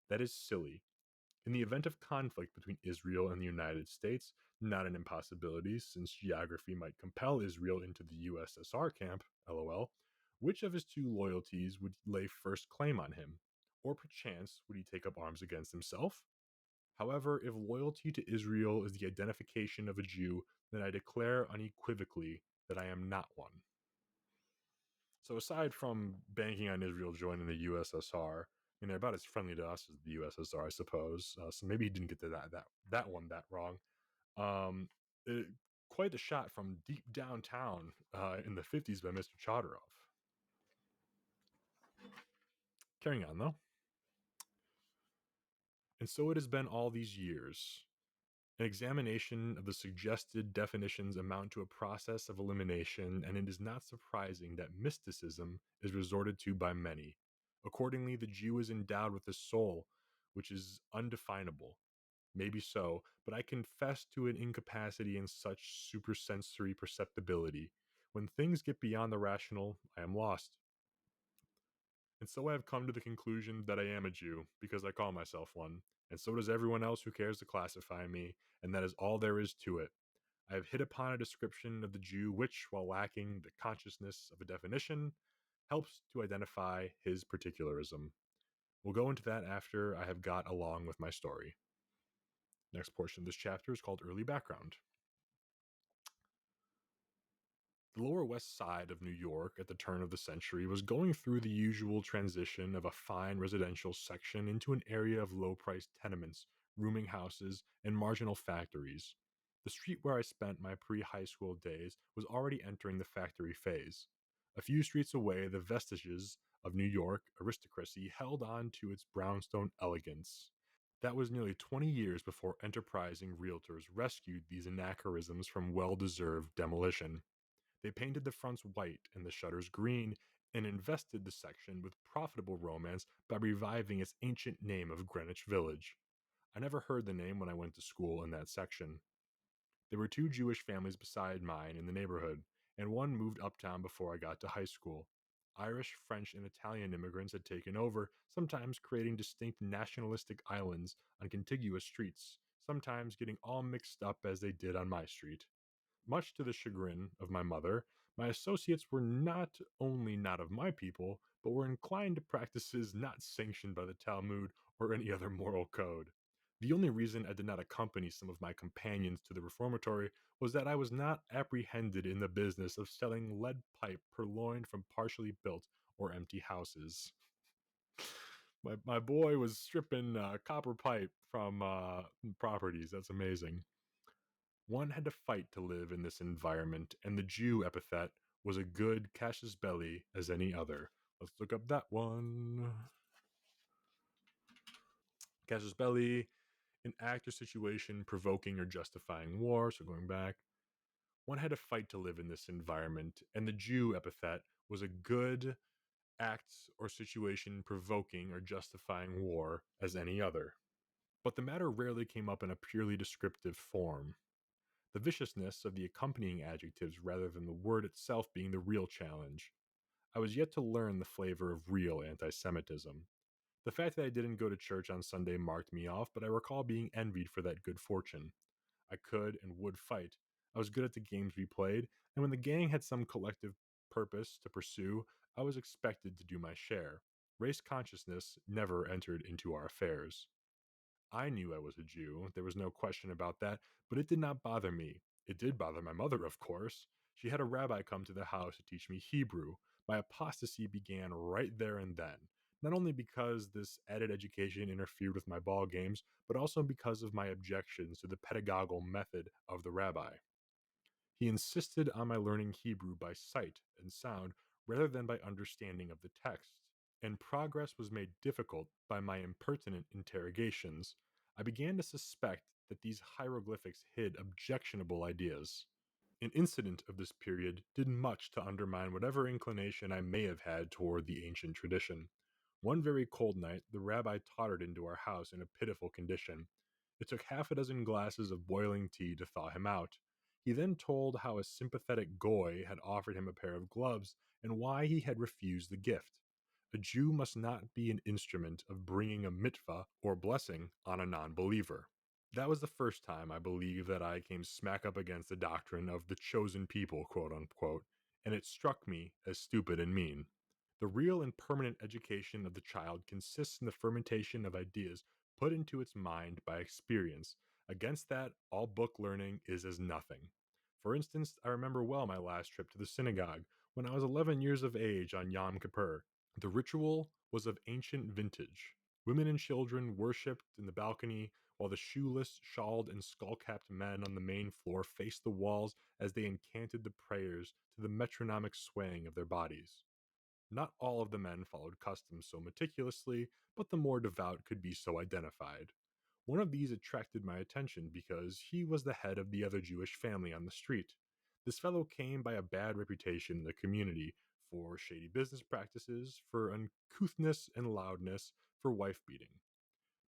That is silly. In the event of conflict between Israel and the United States, not an impossibility since geography might compel Israel into the USSR camp, lol, which of his two loyalties would lay first claim on him? Or perchance would he take up arms against himself? However, if loyalty to Israel is the identification of a Jew, then I declare unequivocally that I am not one. So aside from banking on Israel joining the USSR, they're about as friendly to us as the USSR, I suppose. So maybe he didn't get to that one that wrong. Um, it, quite a shot from deep downtown in the 50s by Mr. Chodorov. Carrying on though. And so it has been all these years. An examination of the suggested definitions amount to a process of elimination, and it is not surprising that mysticism is resorted to by many. Accordingly, the Jew is endowed with a soul which is undefinable. Maybe so, but I confess to an incapacity in such supersensory perceptibility. When things get beyond the rational, I am lost. And so I have come to the conclusion that I am a Jew because I call myself one, and so does everyone else who cares to classify me, and that is all there is to it. I have hit upon a description of the Jew which, while lacking the consciousness of a definition, helps to identify his particularism. We'll go into that after I have got along with my story. Next portion of this chapter is called Early Background. The Lower West Side of New York at the turn of the century was going through the usual transition of a fine residential section into an area of low-priced tenements, rooming houses, and marginal factories. The street where I spent my pre-high school days was already entering the factory phase. A few streets away, the vestiges of New York aristocracy held on to its brownstone elegance. That was nearly 20 years before enterprising realtors rescued these anachronisms from well-deserved demolition. They painted the fronts white and the shutters green and invested the section with profitable romance by reviving its ancient name of Greenwich Village. I never heard the name when I went to school in that section. There were two Jewish families beside mine in the neighborhood, and one moved uptown before I got to high school. Irish, French, and Italian immigrants had taken over, sometimes creating distinct nationalistic islands on contiguous streets, sometimes getting all mixed up as they did on my street. Much to the chagrin of my mother, my associates were not only not of my people, but were inclined to practices not sanctioned by the Talmud or any other moral code. The only reason I did not accompany some of my companions to the reformatory was that I was not apprehended in the business of selling lead pipe purloined from partially built or empty houses. My boy was stripping copper pipe from properties. That's amazing. One had to fight to live in this environment, and the Jew epithet was a good casus belli as any other. Let's look up that one. Casus belli, an act or situation provoking or justifying war. So going back, one had to fight to live in this environment, and the Jew epithet was a good act or situation provoking or justifying war as any other. But the matter rarely came up in a purely descriptive form. The viciousness of the accompanying adjectives rather than the word itself being the real challenge. I was yet to learn the flavor of real anti Semitism. The fact that I didn't go to church on Sunday marked me off, but I recall being envied for that good fortune. I could and would fight. I was good at the games we played, and when the gang had some collective purpose to pursue, I was expected to do my share. Race consciousness never entered into our affairs. I knew I was a Jew, there was no question about that, but it did not bother me. It did bother my mother, of course. She had a rabbi come to the house to teach me Hebrew. My apostasy began right there and then, not only because this added education interfered with my ball games, but also because of my objections to the pedagogical method of the rabbi. He insisted on my learning Hebrew by sight and sound rather than by understanding of the text, and progress was made difficult by my impertinent interrogations. I began to suspect that these hieroglyphics hid objectionable ideas. An incident of this period did much to undermine whatever inclination I may have had toward the ancient tradition. One very cold night, the rabbi tottered into our house in a pitiful condition. It took half a dozen glasses of boiling tea to thaw him out. He then told how a sympathetic goy had offered him a pair of gloves and why he had refused the gift. A Jew must not be an instrument of bringing a mitzvah or blessing on a non-believer. That was the first time I believe that I came smack up against the doctrine of the chosen people, quote unquote, and it struck me as stupid and mean. The real and permanent education of the child consists in the fermentation of ideas put into its mind by experience. Against that, all book learning is as nothing. For instance, I remember well my last trip to the synagogue when I was 11 years of age on Yom Kippur. The ritual was of ancient vintage. Women and children worshipped in the balcony, while the shoeless, shawled, and skull-capped men on the main floor faced the walls as they incanted the prayers to the metronomic swaying of their bodies. Not all of the men followed customs so meticulously, but the more devout could be so identified. One of these attracted my attention because he was the head of the other Jewish family on the street. This fellow came by a bad reputation in the community for shady business practices, for uncouthness and loudness, for wife beating.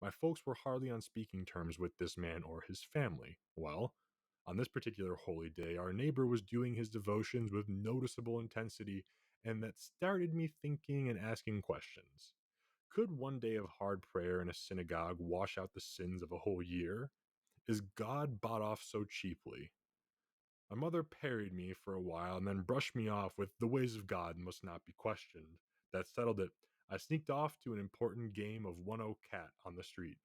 My folks were hardly on speaking terms with this man or his family. Well, On this particular holy day, our neighbor was doing his devotions with noticeable intensity, and that started me thinking and asking questions. Could one day of hard prayer in a synagogue wash out the sins of a whole year? Is God bought off so cheaply? My mother parried me for a while and then brushed me off with the ways of God must not be questioned. That settled it. I sneaked off to an important game of one-o cat on the street.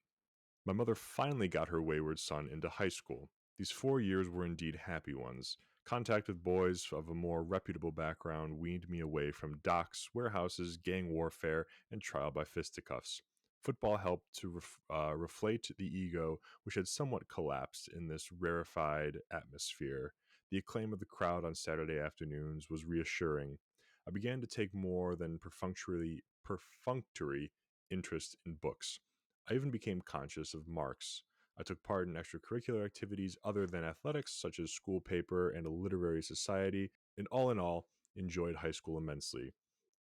My mother finally got her wayward son into high school. These 4 years were indeed happy ones. Contact with boys of a more reputable background weaned me away from docks, warehouses, gang warfare, and trial by fisticuffs. Football helped to reflate the ego, which had somewhat collapsed in this rarefied atmosphere. The acclaim of the crowd on Saturday afternoons was reassuring. I began to take more than perfunctory interest in books. I even became conscious of marks. I took part in extracurricular activities other than athletics, such as school paper and a literary society, and all in all, enjoyed high school immensely.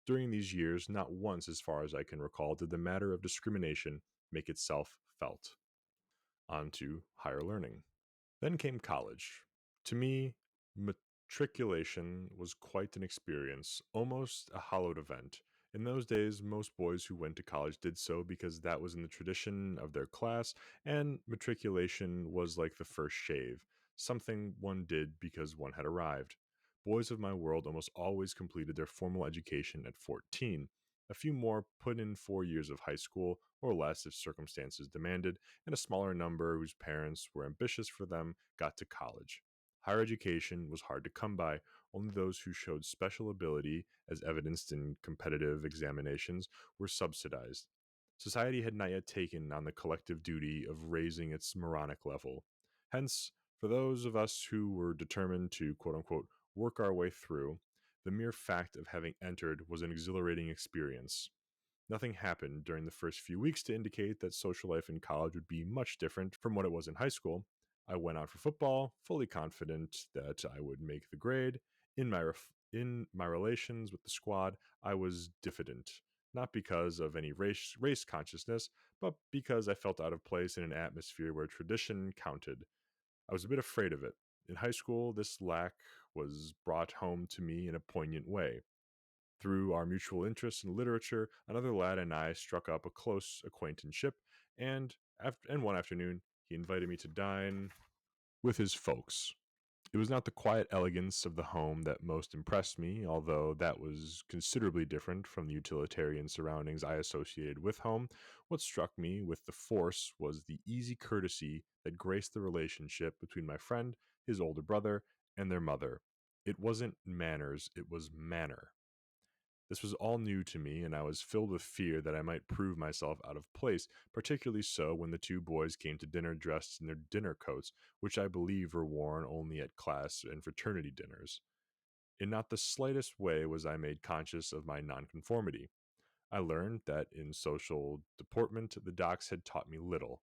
During these years, not once, as far as I can recall, did the matter of discrimination make itself felt. On to higher learning. Then came college. To me, matriculation was quite an experience, almost a hallowed event. In those days, most boys who went to college did so because that was in the tradition of their class, and matriculation was like the first shave, something one did because one had arrived. Boys of my world almost always completed their formal education at 14. A few more put in 4 years of high school, or less if circumstances demanded, and a smaller number whose parents were ambitious for them got to college. Higher education was hard to come by. Only those who showed special ability, as evidenced in competitive examinations, were subsidized. Society had not yet taken on the collective duty of raising its moronic level. Hence, for those of us who were determined to quote unquote work our way through, the mere fact of having entered was an exhilarating experience. Nothing happened during the first few weeks to indicate that social life in college would be much different from what it was in high school. I went out for football, fully confident that I would make the grade. In my relations with the squad, I was diffident, not because of any race consciousness, but because I felt out of place in an atmosphere where tradition counted. I was a bit afraid of it. In high school, this lack was brought home to me in a poignant way. Through our mutual interest in literature, another lad and I struck up a close acquaintanceship, and one afternoon he invited me to dine with his folks. It was not the quiet elegance of the home that most impressed me, although that was considerably different from the utilitarian surroundings I associated with home. What struck me with the force was the easy courtesy that graced the relationship between my friend, his older brother, and their mother. It wasn't manners, it was manner. This was all new to me, and I was filled with fear that I might prove myself out of place, particularly so when the two boys came to dinner dressed in their dinner coats, which I believe were worn only at class and fraternity dinners. In not the slightest way was I made conscious of my nonconformity. I learned that in social deportment the docs had taught me little.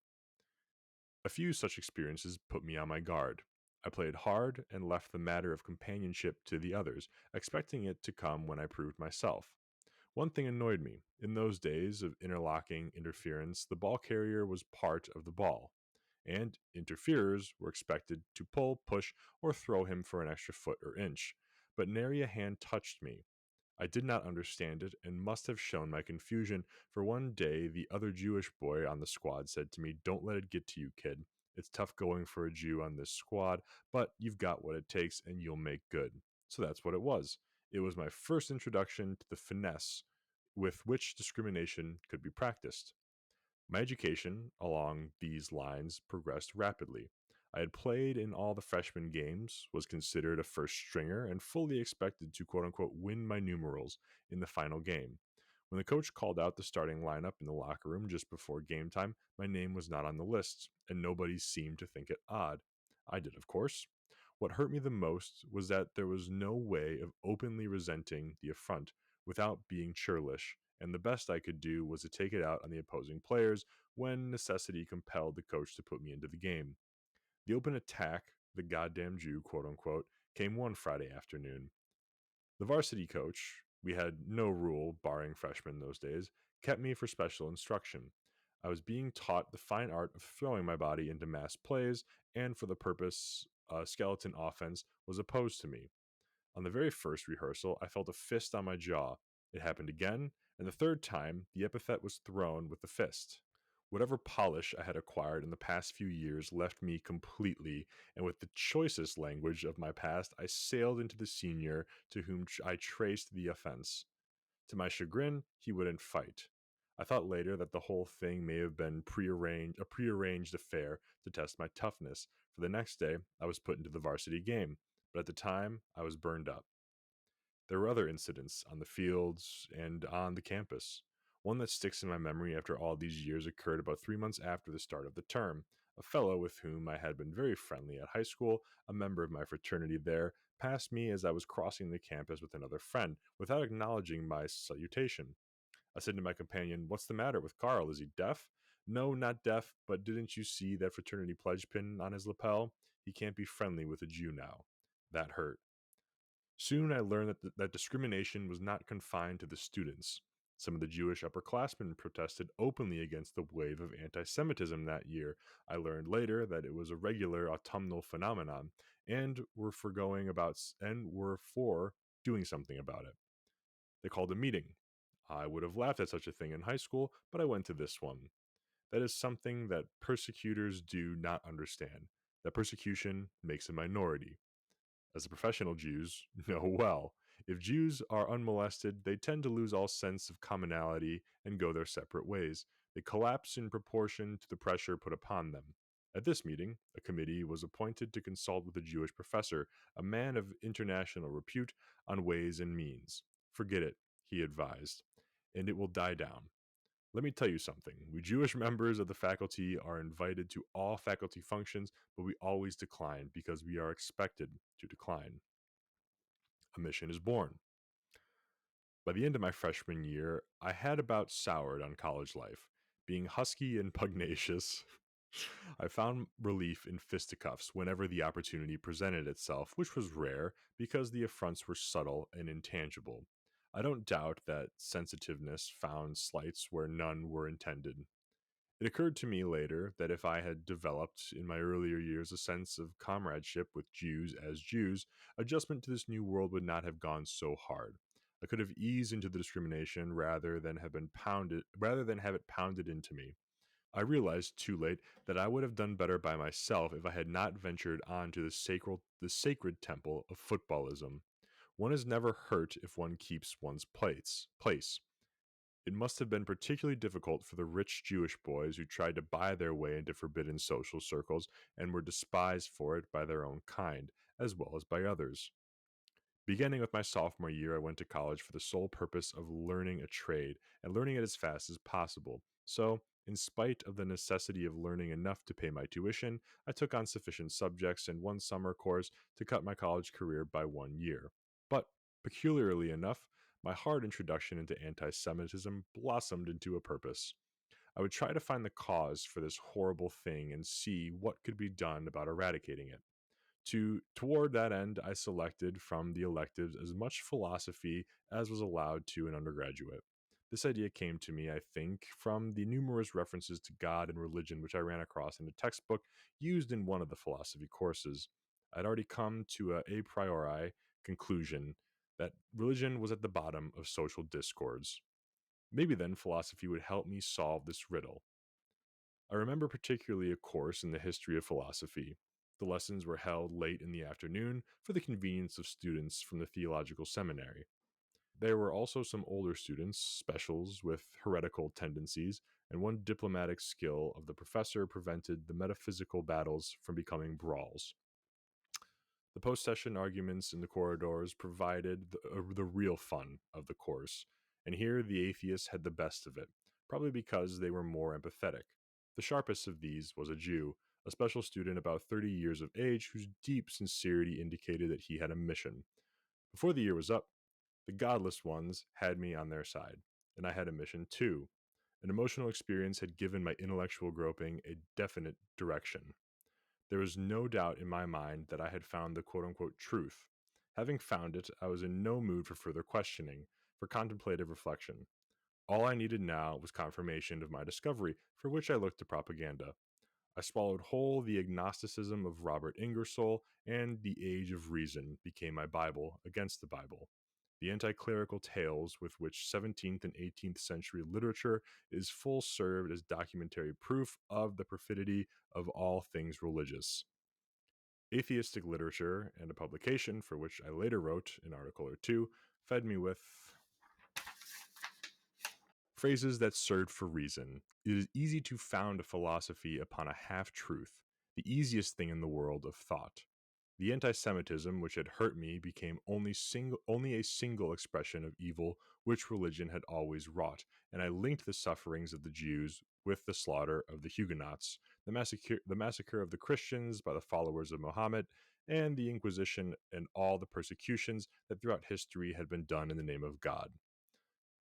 A few such experiences put me on my guard. I played hard and left the matter of companionship to the others, expecting it to come when I proved myself. One thing annoyed me. In those days of interlocking interference, the ball carrier was part of the ball, and interferers were expected to pull, push, or throw him for an extra foot or inch. But nary a hand touched me. I did not understand it and must have shown my confusion, for one day the other Jewish boy on the squad said to me, "Don't let it get to you, kid. It's tough going for a Jew on this squad, but you've got what it takes and you'll make good." So that's what it was. It was my first introduction to the finesse with which discrimination could be practiced. My education along these lines progressed rapidly. I had played in all the freshman games, was considered a first stringer, and fully expected to quote unquote win my numerals in the final game. When the coach called out the starting lineup in the locker room just before game time, my name was not on the list, and nobody seemed to think it odd. I did, of course. What hurt me the most was that there was no way of openly resenting the affront without being churlish, and the best I could do was to take it out on the opposing players when necessity compelled the coach to put me into the game. The open attack, the goddamn Jew, quote unquote, came one Friday afternoon. The varsity coach, we had no rule barring freshmen those days, kept me for special instruction. I was being taught the fine art of throwing my body into mass plays, and for the purpose skeleton offense was opposed to me. On the very first rehearsal, I felt a fist on my jaw. It happened again, and the third time, the epithet was thrown with the fist. Whatever polish I had acquired in the past few years left me completely, and with the choicest language of my past, I sailed into the senior to whom I traced the offense. To my chagrin, he wouldn't fight. I thought later that the whole thing may have been a prearranged affair to test my toughness. For the next day, I was put into the varsity game, but at the time, I was burned up. There were other incidents on the fields and on the campus. One that sticks in my memory after all these years occurred about 3 months after the start of the term. A fellow with whom I had been very friendly at high school, a member of my fraternity there, passed me as I was crossing the campus with another friend without acknowledging my salutation. I said to my companion, "What's the matter with Carl? Is he deaf?" "No, not deaf, but didn't you see that fraternity pledge pin on his lapel? He can't be friendly with a Jew now." That hurt. Soon I learned that discrimination was not confined to the students. Some of the Jewish upperclassmen protested openly against the wave of anti Semitism that year. I learned later that it was a regular autumnal phenomenon and were for doing something about it. They called a meeting. I would have laughed at such a thing in high school, but I went to this one. That is something that persecutors do not understand. That persecution makes a minority. As the professional Jews know well, if Jews are unmolested, they tend to lose all sense of commonality and go their separate ways. They collapse in proportion to the pressure put upon them. At this meeting, a committee was appointed to consult with a Jewish professor, a man of international repute, on ways and means. Forget it, he advised, and it will die down. Let me tell you something. We Jewish members of the faculty are invited to all faculty functions, but we always decline because we are expected to decline. A mission is born. By the end of my freshman year, I had about soured on college life. Being husky and pugnacious, I found relief in fisticuffs whenever the opportunity presented itself, which was rare because the affronts were subtle and intangible. I don't doubt that sensitiveness found slights where none were intended. It occurred to me later that if I had developed in my earlier years a sense of comradeship with Jews as Jews, adjustment to this new world would not have gone so hard. I could have eased into the discrimination rather than have it pounded into me. I realized too late that I would have done better by myself if I had not ventured on to the sacred temple of footballism. One is never hurt if one keeps one's place. It must have been particularly difficult for the rich Jewish boys who tried to buy their way into forbidden social circles and were despised for it by their own kind, as well as by others. Beginning with my sophomore year, I went to college for the sole purpose of learning a trade and learning it as fast as possible. So, in spite of the necessity of learning enough to pay my tuition, I took on sufficient subjects in one summer course to cut my college career by 1 year. But, peculiarly enough, my hard introduction into anti Semitism blossomed into a purpose. I would try to find the cause for this horrible thing and see what could be done about eradicating it. Toward that end, I selected from the electives as much philosophy as was allowed to an undergraduate. This idea came to me, I think, from the numerous references to God and religion which I ran across in a textbook used in one of the philosophy courses. I'd already come to a priori conclusion that religion was at the bottom of social discords. Maybe then philosophy would help me solve this riddle. I remember particularly a course in the history of philosophy. The lessons were held late in the afternoon for the convenience of students from the theological seminary. There were also some older students, specials with heretical tendencies, and one diplomatic skill of the professor prevented the metaphysical battles from becoming brawls. The post session arguments in the corridors provided the real fun of the course, and here the atheists had the best of it, probably because they were more empathetic. The sharpest of these was a Jew, a special student about 30 years of age whose deep sincerity indicated that he had a mission. Before the year was up, the godless ones had me on their side, and I had a mission too. An emotional experience had given my intellectual groping a definite direction. There was no doubt in my mind that I had found the quote unquote truth. Having found it, I was in no mood for further questioning, for contemplative reflection. All I needed now was confirmation of my discovery, for which I looked to propaganda. I swallowed whole the agnosticism of Robert Ingersoll, and the Age of Reason became my Bible against the Bible. The anti-clerical tales with which 17th and 18th century literature is full served as documentary proof of the perfidy of all things religious. Atheistic literature and a publication for which I later wrote an article or two fed me with phrases that served for reason. It is easy to found a philosophy upon a half-truth, the easiest thing in the world of thought. The anti-Semitism which had hurt me became only a single expression of evil which religion had always wrought, and I linked the sufferings of the Jews with the slaughter of the Huguenots, the massacre of the Christians by the followers of Mohammed, and the Inquisition and all the persecutions that throughout history had been done in the name of God.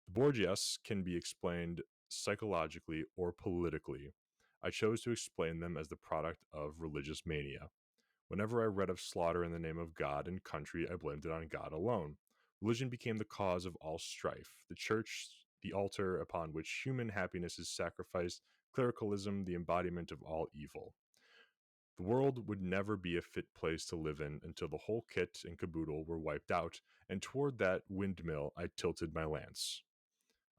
The Borgias can be explained psychologically or politically. I chose to explain them as the product of religious mania. Whenever I read of slaughter in the name of God and country, I blamed it on God alone. Religion became the cause of all strife. The church, the altar upon which human happiness is sacrificed, clericalism, the embodiment of all evil. The world would never be a fit place to live in until the whole kit and caboodle were wiped out, and toward that windmill I tilted my lance.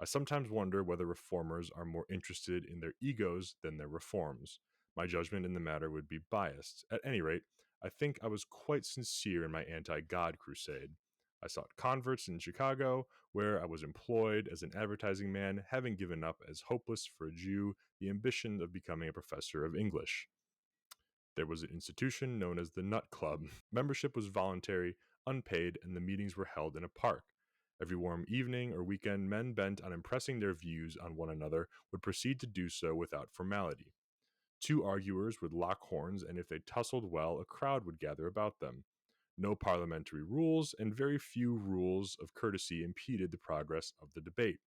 I sometimes wonder whether reformers are more interested in their egos than their reforms. My judgment in the matter would be biased. At any rate, I think I was quite sincere in my anti-God crusade. I sought converts in Chicago, where I was employed as an advertising man, having given up as hopeless for a Jew the ambition of becoming a professor of English. There was an institution known as the Nut Club. Membership was voluntary, unpaid, and the meetings were held in a park. Every warm evening or weekend, men bent on impressing their views on one another would proceed to do so without formality. Two arguers would lock horns, and if they tussled well, a crowd would gather about them. No parliamentary rules, and very few rules of courtesy impeded the progress of the debate.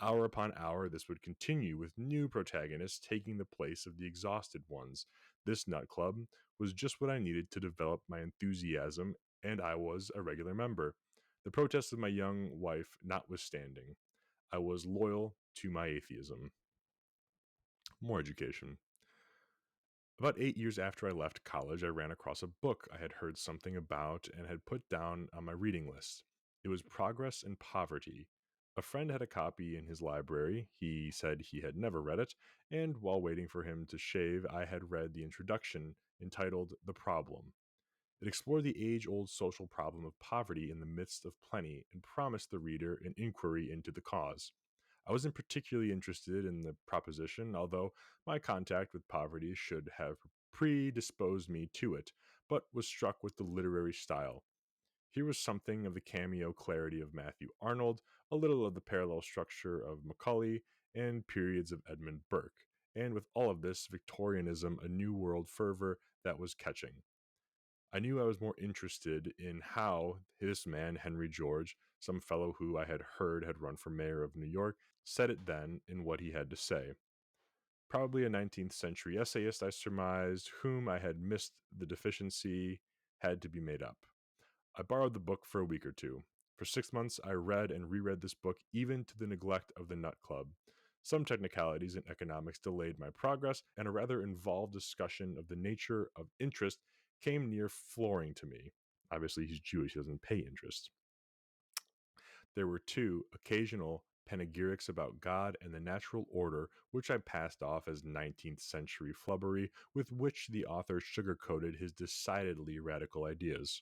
Hour upon hour, this would continue, with new protagonists taking the place of the exhausted ones. This nut club was just what I needed to develop my enthusiasm, and I was a regular member. The protests of my young wife notwithstanding, I was loyal to my atheism. More education. About 8 years after I left college, I ran across a book I had heard something about and had put down on my reading list. It was Progress and Poverty. A friend had a copy in his library. He said he had never read it, and while waiting for him to shave, I had read the introduction entitled The Problem. It explored the age-old social problem of poverty in the midst of plenty and promised the reader an inquiry into the cause. I wasn't particularly interested in the proposition, although my contact with poverty should have predisposed me to it, but was struck with the literary style. Here was something of the cameo clarity of Matthew Arnold, a little of the parallel structure of Macaulay, and periods of Edmund Burke, and with all of this, Victorianism, a New World fervor that was catching. I knew I was more interested in how this man, Henry George, some fellow who I had heard had run for mayor of New York, said it then in what he had to say. Probably a 19th century essayist, I surmised, whom I had missed the deficiency had to be made up. I borrowed the book for a week or two. For 6 months, I read and reread this book, even to the neglect of the Nut Club. Some technicalities in economics delayed my progress, and a rather involved discussion of the nature of interest came near flooring to me. Obviously, he's Jewish, he doesn't pay interest. There were two occasional panegyrics about God and the natural order, which I passed off as 19th century flubbery, with which the author sugarcoated his decidedly radical ideas.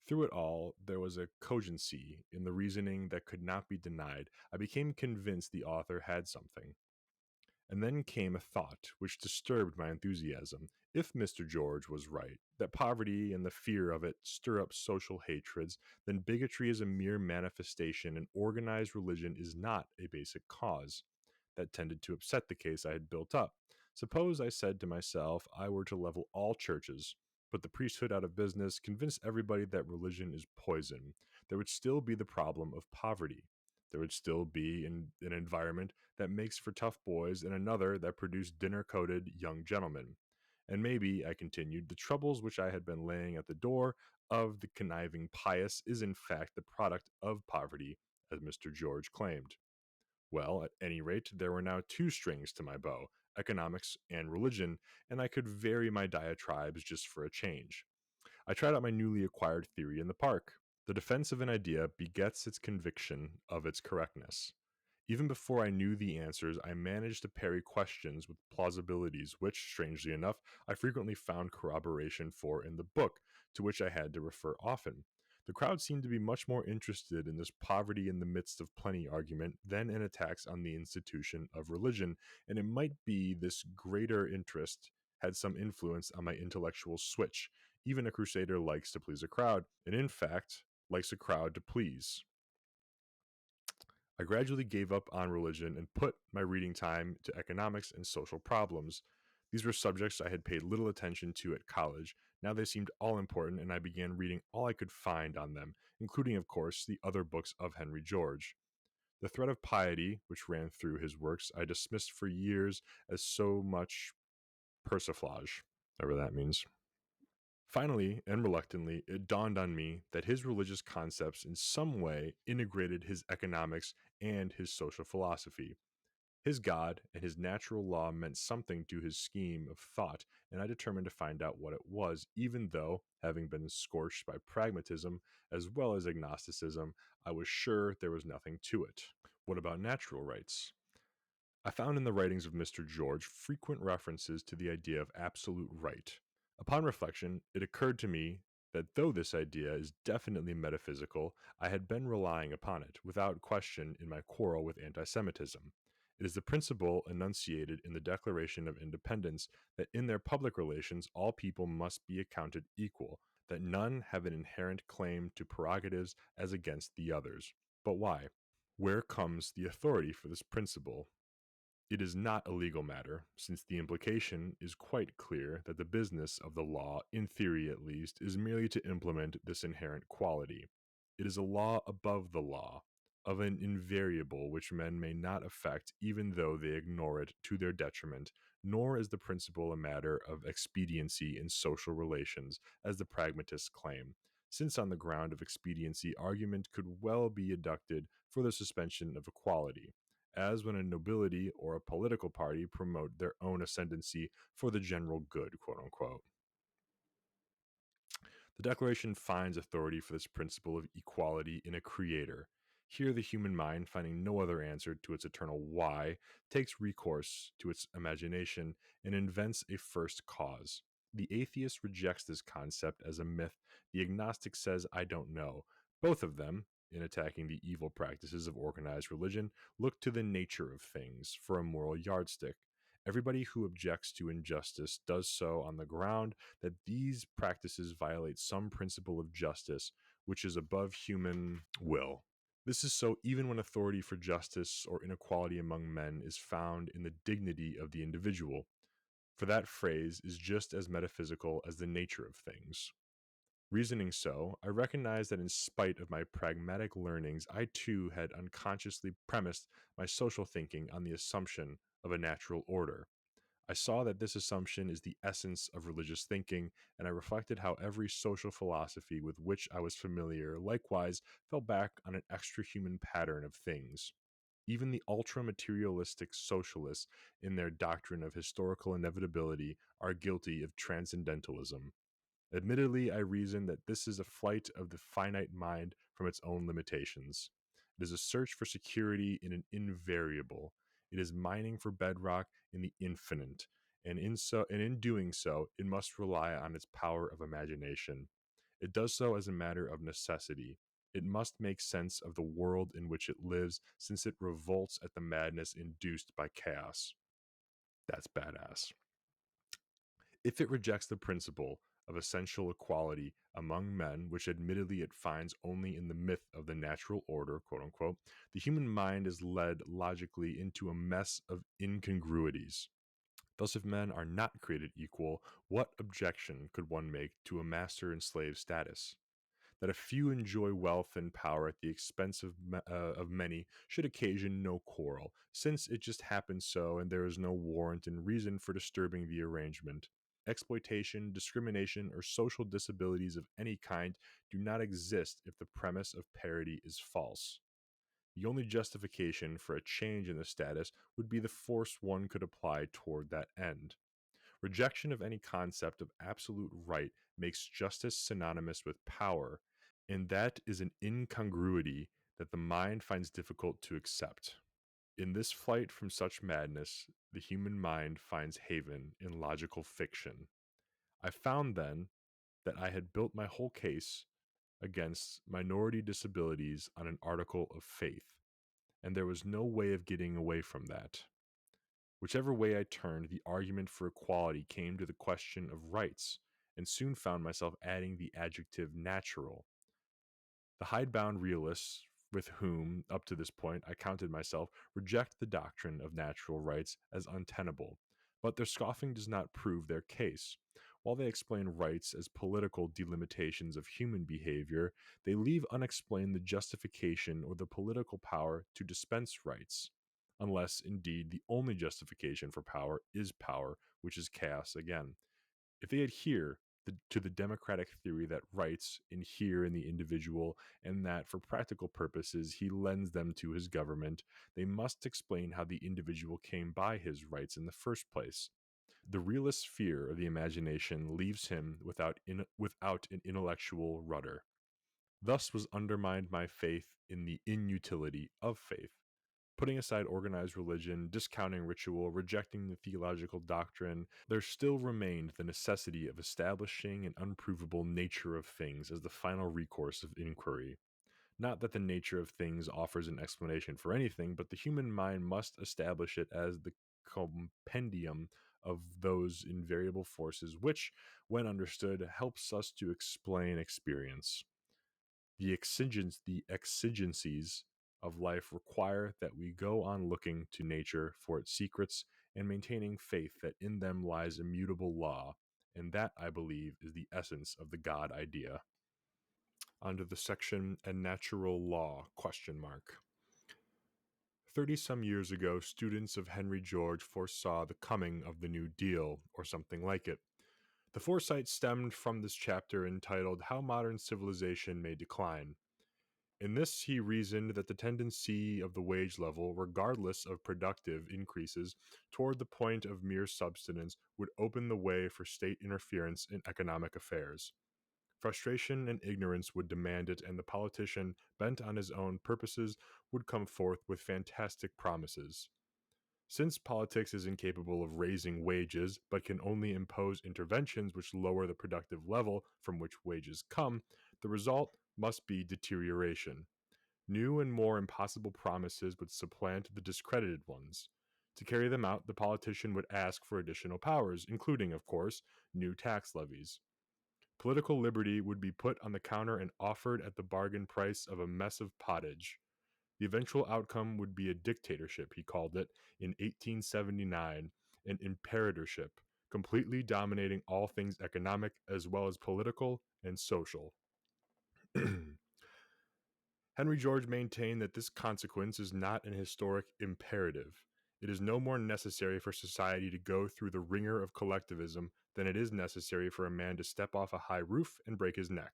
Through it all, there was a cogency in the reasoning that could not be denied. I became convinced the author had something. And then came a thought which disturbed my enthusiasm. If Mr. George was right, that poverty and the fear of it stir up social hatreds, then bigotry is a mere manifestation and organized religion is not a basic cause. That tended to upset the case I had built up. Suppose, I said to myself, I were to level all churches, put the priesthood out of business, convince everybody that religion is poison. There would still be the problem of poverty. There would still be an environment that makes for tough boys and another that produced dinner-coated young gentlemen. And maybe, I continued, the troubles which I had been laying at the door of the conniving pious is in fact the product of poverty, as Mr. George claimed. Well, at any rate, there were now two strings to my bow. economics, and religion, and I could vary my diatribes just for a change. I tried out my newly acquired theory in the park. The defense of an idea begets its conviction of its correctness. Even before I knew the answers, I managed to parry questions with plausibilities, which, strangely enough, I frequently found corroboration for in the book, to which I had to refer often. The crowd seemed to be much more interested in this poverty in the midst of plenty argument than in attacks on the institution of religion, and it might be this greater interest had some influence on my intellectual switch. Even a crusader likes to please a crowd, and in fact, likes a crowd to please. I gradually gave up on religion and put my reading time to economics and social problems. These were subjects I had paid little attention to at college. Now they seemed all important, and I began reading all I could find on them, including, of course, the other books of Henry George. The thread of piety, which ran through his works, I dismissed for years as so much persiflage, whatever that means. Finally, and reluctantly, it dawned on me that his religious concepts in some way integrated his economics and his social philosophy. His God and his natural law meant something to his scheme of thought, and I determined to find out what it was, even though, having been scorched by pragmatism as well as agnosticism, I was sure there was nothing to it. What about natural rights? I found in the writings of Mr. George frequent references to the idea of absolute right. Upon reflection, it occurred to me that though this idea is definitely metaphysical, I had been relying upon it, without question, in my quarrel with anti Semitism. It is the principle enunciated in the Declaration of Independence that in their public relations all people must be accounted equal, that none have an inherent claim to prerogatives as against the others. But why? Where comes the authority for this principle? It is not a legal matter, since the implication is quite clear that the business of the law, in theory at least, is merely to implement this inherent quality. It is a law above the law, of an invariable which men may not affect even though they ignore it to their detriment, nor is the principle a matter of expediency in social relations, as the pragmatists claim, since on the ground of expediency argument could well be adduced for the suspension of equality, as when a nobility or a political party promote their own ascendancy for the general good, quote unquote. The Declaration finds authority for this principle of equality in a creator. Here, the human mind, finding no other answer to its eternal why, takes recourse to its imagination and invents a first cause. The atheist rejects this concept as a myth. The agnostic says, I don't know. Both of them, in attacking the evil practices of organized religion, look to the nature of things for a moral yardstick. Everybody who objects to injustice does so on the ground that these practices violate some principle of justice which is above human will. This is so even when authority for justice or inequality among men is found in the dignity of the individual, for that phrase is just as metaphysical as the nature of things. Reasoning so, I recognized that in spite of my pragmatic learnings, I too had unconsciously premised my social thinking on the assumption of a natural order. I saw that this assumption is the essence of religious thinking, and I reflected how every social philosophy with which I was familiar likewise fell back on an extra human pattern of things. Even the ultra materialistic socialists, in their doctrine of historical inevitability, are guilty of transcendentalism. Admittedly, I reason that this is a flight of the finite mind from its own limitations. It is a search for security in an invariable. It is mining for bedrock in the infinite, and in doing so, it must rely on its power of imagination. It does so as a matter of necessity. It must make sense of the world in which it lives, since it revolts at the madness induced by chaos. That's badass. If it rejects the principle of essential equality among men, which admittedly it finds only in the myth of the natural order, quote unquote, the human mind is led logically into a mess of incongruities. Thus, if men are not created equal, what objection could one make to a master and slave status? That a few enjoy wealth and power at the expense of many should occasion no quarrel, since it just happens so and there is no warrant and reason for disturbing the arrangement. Exploitation, discrimination, or social disabilities of any kind do not exist if the premise of parity is false. The only justification for a change in the status would be the force one could apply toward that end. Rejection of any concept of absolute right makes justice synonymous with power, and that is an incongruity that the mind finds difficult to accept. In this flight from such madness, the human mind finds haven in logical fiction. I found then that I had built my whole case against minority disabilities on an article of faith, and there was no way of getting away from that. Whichever way I turned, the argument for equality came to the question of rights, and soon found myself adding the adjective natural. The hidebound realists, with whom, up to this point, I counted myself, reject the doctrine of natural rights as untenable, but their scoffing does not prove their case. While they explain rights as political delimitations of human behavior, they leave unexplained the justification or the political power to dispense rights, unless, indeed, the only justification for power, which is chaos again. If they adhere to the democratic theory that rights inhere in the individual and that for practical purposes he lends them to his government, they must explain how the individual came by his rights in the first place. The realist's fear of the imagination leaves him without an intellectual rudder. Thus was undermined my faith in the inutility of faith. Putting aside organized religion, discounting ritual, rejecting the theological doctrine, there still remained the necessity of establishing an unprovable nature of things as the final recourse of inquiry. Not that the nature of things offers an explanation for anything, but the human mind must establish it as the compendium of those invariable forces which, when understood, helps us to explain experience. The exigencies of life require that we go on looking to nature for its secrets and maintaining faith that in them lies immutable law, and that, I believe, is the essence of the God idea. Onto the section, a natural law, ? 30-some years ago, students of Henry George foresaw the coming of the New Deal, or something like it. The foresight stemmed from this chapter entitled How Modern Civilization May Decline. In this, he reasoned that the tendency of the wage level, regardless of productive increases, toward the point of mere subsistence would open the way for state interference in economic affairs. Frustration and ignorance would demand it, and the politician, bent on his own purposes, would come forth with fantastic promises. Since politics is incapable of raising wages, but can only impose interventions which lower the productive level from which wages come, the result must be deterioration. New and more impossible promises would supplant the discredited ones. To carry them out, the politician would ask for additional powers, including, of course, new tax levies. Political liberty would be put on the counter and offered at the bargain price of a mess of pottage. The eventual outcome would be a dictatorship, he called it, in 1879, an imperatorship, completely dominating all things economic as well as political and social. Henry George maintained that this consequence is not an historic imperative. It is no more necessary for society to go through the wringer of collectivism than it is necessary for a man to step off a high roof and break his neck.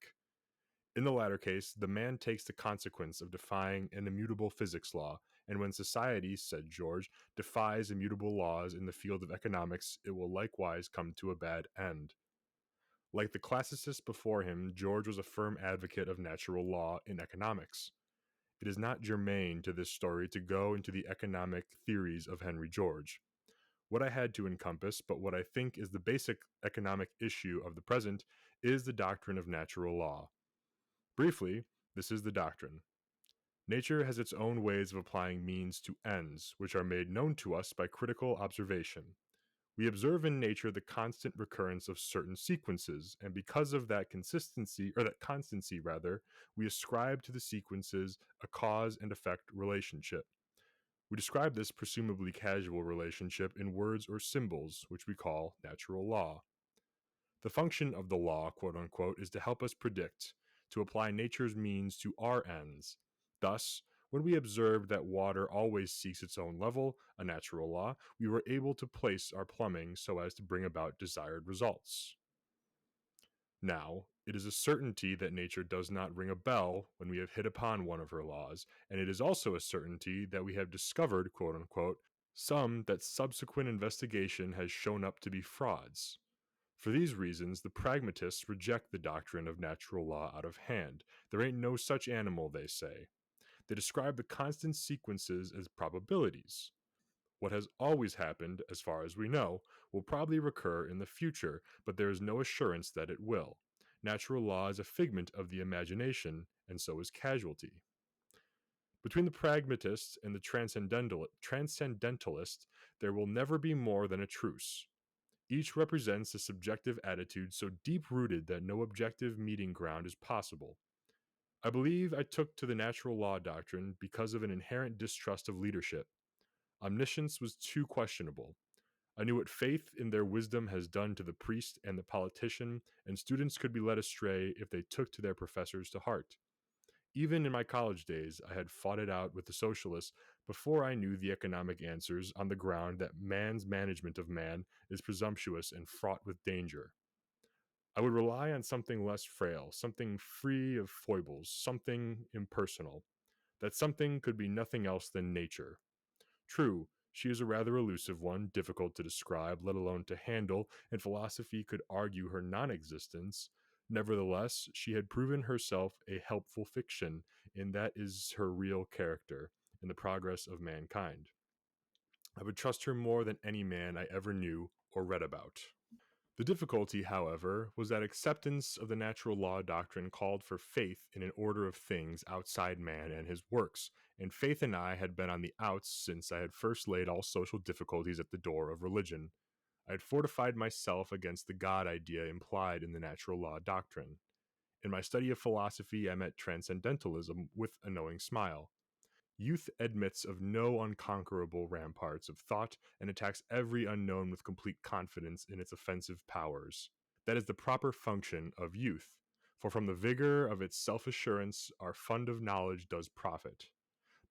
In the latter case, the man takes the consequence of defying an immutable physics law, and when society, said George, defies immutable laws in the field of economics, it will likewise come to a bad end. Like the classicists before him, George was a firm advocate of natural law in economics. It is not germane to this story to go into the economic theories of Henry George. What I had to encompass, but what I think is the basic economic issue of the present, is the doctrine of natural law. Briefly, this is the doctrine. Nature has its own ways of applying means to ends, which are made known to us by critical observation. We observe in nature the constant recurrence of certain sequences, and because of that constancy, we ascribe to the sequences a cause and effect relationship. We describe this presumably casual relationship in words or symbols, which we call natural law. The function of the law, quote unquote, is to help us predict, to apply nature's means to our ends. Thus, when we observed that water always seeks its own level, a natural law, we were able to place our plumbing so as to bring about desired results. Now, It is a certainty that nature does not ring a bell when we have hit upon one of her laws, and it is also a certainty that we have discovered, quote unquote, some that subsequent investigation has shown up to be frauds. For these reasons, the pragmatists reject the doctrine of natural law out of hand. There ain't no such animal, they say. They describe the constant sequences as probabilities. What has always happened, as far as we know, will probably recur in the future, but there is no assurance that it will. Natural law is a figment of the imagination, and so is casualty. Between the pragmatist and the transcendentalist, there will never be more than a truce. Each represents a subjective attitude so deep rooted that no objective meeting ground is possible. I believe I took to the natural law doctrine because of an inherent distrust of leadership. Omniscience was too questionable. I knew what faith in their wisdom has done to the priest and the politician, and students could be led astray if they took to their professors to heart. Even in my college days, I had fought it out with the socialists before I knew the economic answers on the ground that man's management of man is presumptuous and fraught with danger. I would rely on something less frail, something free of foibles, something impersonal. That something could be nothing else than nature. True, she is a rather elusive one, difficult to describe, let alone to handle, and philosophy could argue her non existence. Nevertheless, she had proven herself a helpful fiction, and that is her real character in the progress of mankind. I would trust her more than any man I ever knew or read about. The difficulty, however, was that acceptance of the natural law doctrine called for faith in an order of things outside man and his works, and faith and I had been on the outs since I had first laid all social difficulties at the door of religion. I had fortified myself against the God idea implied in the natural law doctrine. In my study of philosophy, I met transcendentalism with a knowing smile. Youth admits of no unconquerable ramparts of thought and attacks every unknown with complete confidence in its offensive powers. That is the proper function of youth, for from the vigor of its self-assurance our fund of knowledge does profit.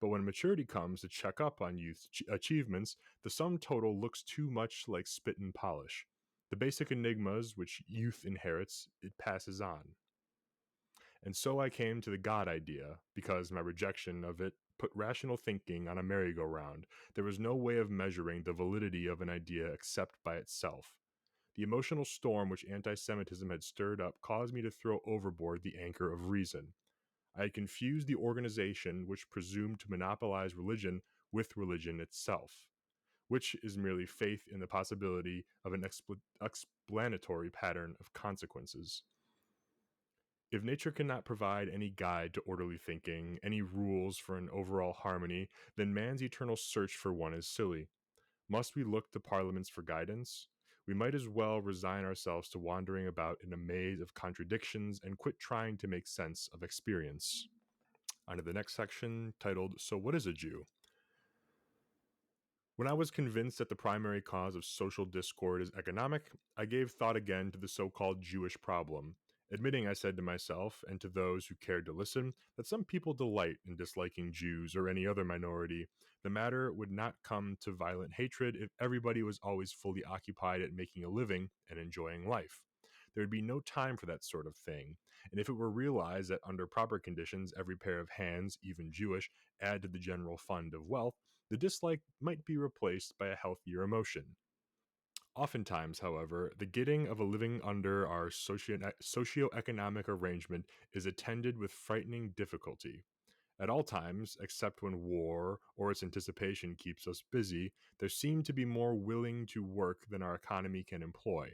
But when maturity comes to check up on youth's achievements, the sum total looks too much like spit and polish. The basic enigmas which youth inherits, it passes on. And so I came to the God idea, because my rejection of it put rational thinking on a merry-go-round. There was no way of measuring the validity of an idea except by itself. The emotional storm which anti-Semitism had stirred up caused me to throw overboard the anchor of reason. I had confused the organization which presumed to monopolize religion with religion itself, which is merely faith in the possibility of an explanatory pattern of consequences. If nature cannot provide any guide to orderly thinking, any rules for an overall harmony, then man's eternal search for one is silly. Must we look to parliaments for guidance? We might as well resign ourselves to wandering about in a maze of contradictions and quit trying to make sense of experience. On to the next section, titled, So What is a Jew? When I was convinced that the primary cause of social discord is economic, I gave thought again to the so-called Jewish problem, admitting, I said to myself, and to those who cared to listen, that some people delight in disliking Jews or any other minority. The matter would not come to violent hatred if everybody was always fully occupied at making a living and enjoying life. There would be no time for that sort of thing, and if it were realized that under proper conditions every pair of hands, even Jewish, add to the general fund of wealth, the dislike might be replaced by a healthier emotion. Oftentimes, however, the getting of a living under our socio-economic arrangement is attended with frightening difficulty. At all times, except when war or its anticipation keeps us busy, there seem to be more willing to work than our economy can employ,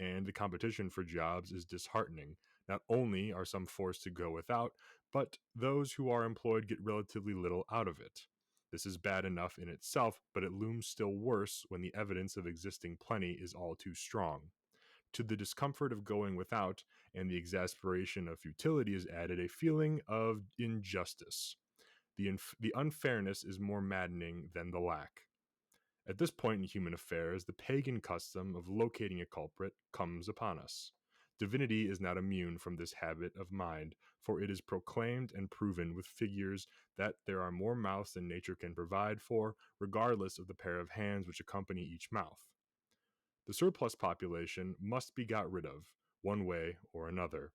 and the competition for jobs is disheartening. Not only are some forced to go without, but those who are employed get relatively little out of it. This is bad enough in itself, but it looms still worse when the evidence of existing plenty is all too strong. To the discomfort of going without and the exasperation of futility is added a feeling of injustice. The unfairness is more maddening than the lack. At this point in human affairs, the pagan custom of locating a culprit comes upon us. Divinity is not immune from this habit of mind, for it is proclaimed and proven with figures that there are more mouths than nature can provide for, regardless of the pair of hands which accompany each mouth. The surplus population must be got rid of, one way or another.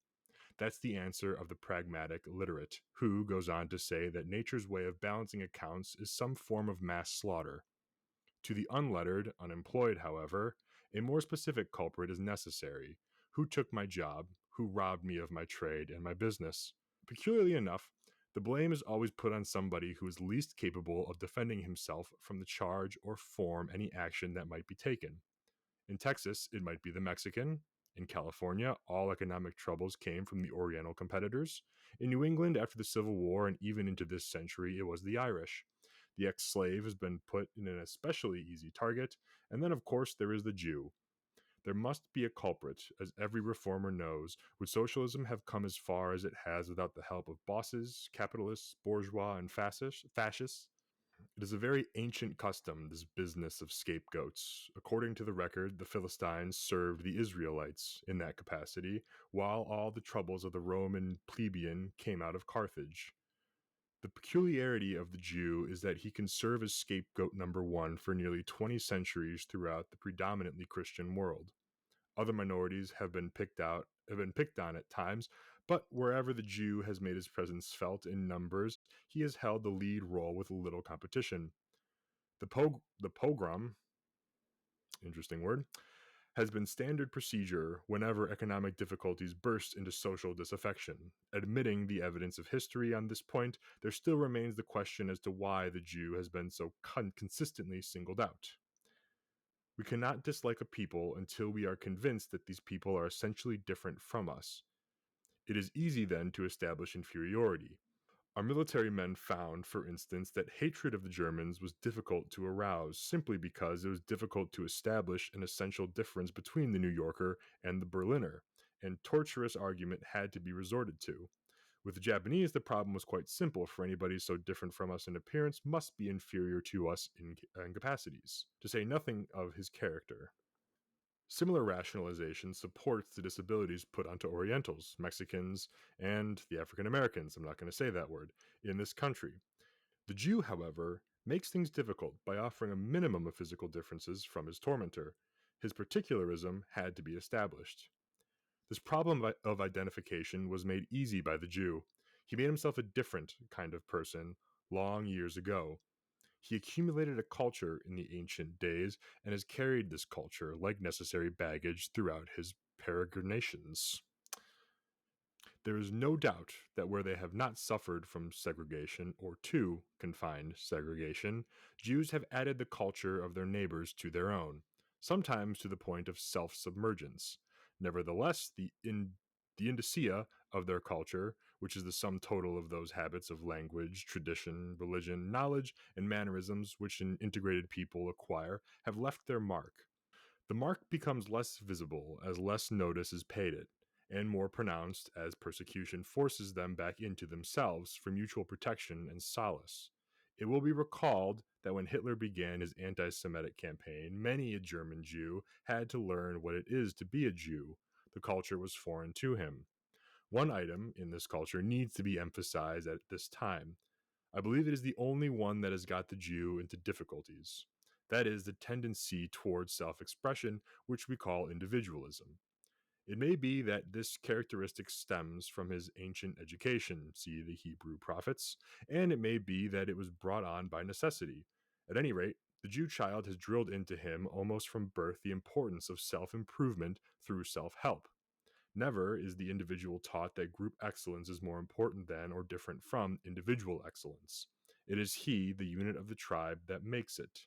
That's the answer of the pragmatic literate, who goes on to say that nature's way of balancing accounts is some form of mass slaughter. To the unlettered, unemployed, however, a more specific culprit is necessary. Who took my job? Who robbed me of my trade and my business? Peculiarly enough, the blame is always put on somebody who is least capable of defending himself from the charge or form any action that might be taken. In Texas, it might be the Mexican. In California, all economic troubles came from the Oriental competitors. In New England, after the Civil War and even into this century, it was the Irish. The ex slave has been put in an especially easy target. And then, of course, there is the Jew. There must be a culprit, as every reformer knows. Would socialism have come as far as it has without the help of bosses, capitalists, bourgeois, and fascists? It is a very ancient custom, this business of scapegoats. According to the record, the Philistines served the Israelites in that capacity, while all the troubles of the Roman plebeian came out of Carthage. The peculiarity of the Jew is that he can serve as scapegoat number one for nearly 20 centuries throughout the predominantly Christian world. Other minorities have been picked on at times, but wherever the Jew has made his presence felt in numbers, he has held the lead role with little competition. The pogrom, interesting word, has been standard procedure whenever economic difficulties burst into social disaffection. Admitting the evidence of history on this point, there still remains the question as to why the Jew has been so consistently singled out. We cannot dislike a people until we are convinced that these people are essentially different from us. It is easy then to establish inferiority. Our military men found, for instance, that hatred of the Germans was difficult to arouse simply because it was difficult to establish an essential difference between the New Yorker and the Berliner, and torturous argument had to be resorted to. With the Japanese, the problem was quite simple, for anybody so different from us in appearance must be inferior to us in capacities, to say nothing of his character. Similar rationalization supports the disabilities put onto Orientals, Mexicans, and the African Americans, I'm not going to say that word, in this country. The Jew, however, makes things difficult by offering a minimum of physical differences from his tormentor. His particularism had to be established. This problem of identification was made easy by the Jew. He made himself a different kind of person long years ago. He accumulated a culture in the ancient days and has carried this culture like necessary baggage throughout his peregrinations. There is no doubt that where they have not suffered from segregation or to confined segregation, Jews have added the culture of their neighbors to their own, sometimes to the point of self-submergence. Nevertheless, the indicia of their culture, which is the sum total of those habits of language, tradition, religion, knowledge, and mannerisms which an integrated people acquire, have left their mark. The mark becomes less visible as less notice is paid it, and more pronounced as persecution forces them back into themselves for mutual protection and solace. It will be recalled that when Hitler began his anti Semitic campaign, many a German Jew had to learn what it is to be a Jew. The culture was foreign to him. One item in this culture needs to be emphasized at this time. I believe it is the only one that has got the Jew into difficulties. That is the tendency towards self expression, which we call individualism. It may be that this characteristic stems from his ancient education, see the Hebrew prophets, and it may be that it was brought on by necessity. At any rate, the Jew child has drilled into him almost from birth the importance of self improvement through self help. Never is the individual taught that group excellence is more important than or different from individual excellence. It is he, the unit of the tribe, that makes it.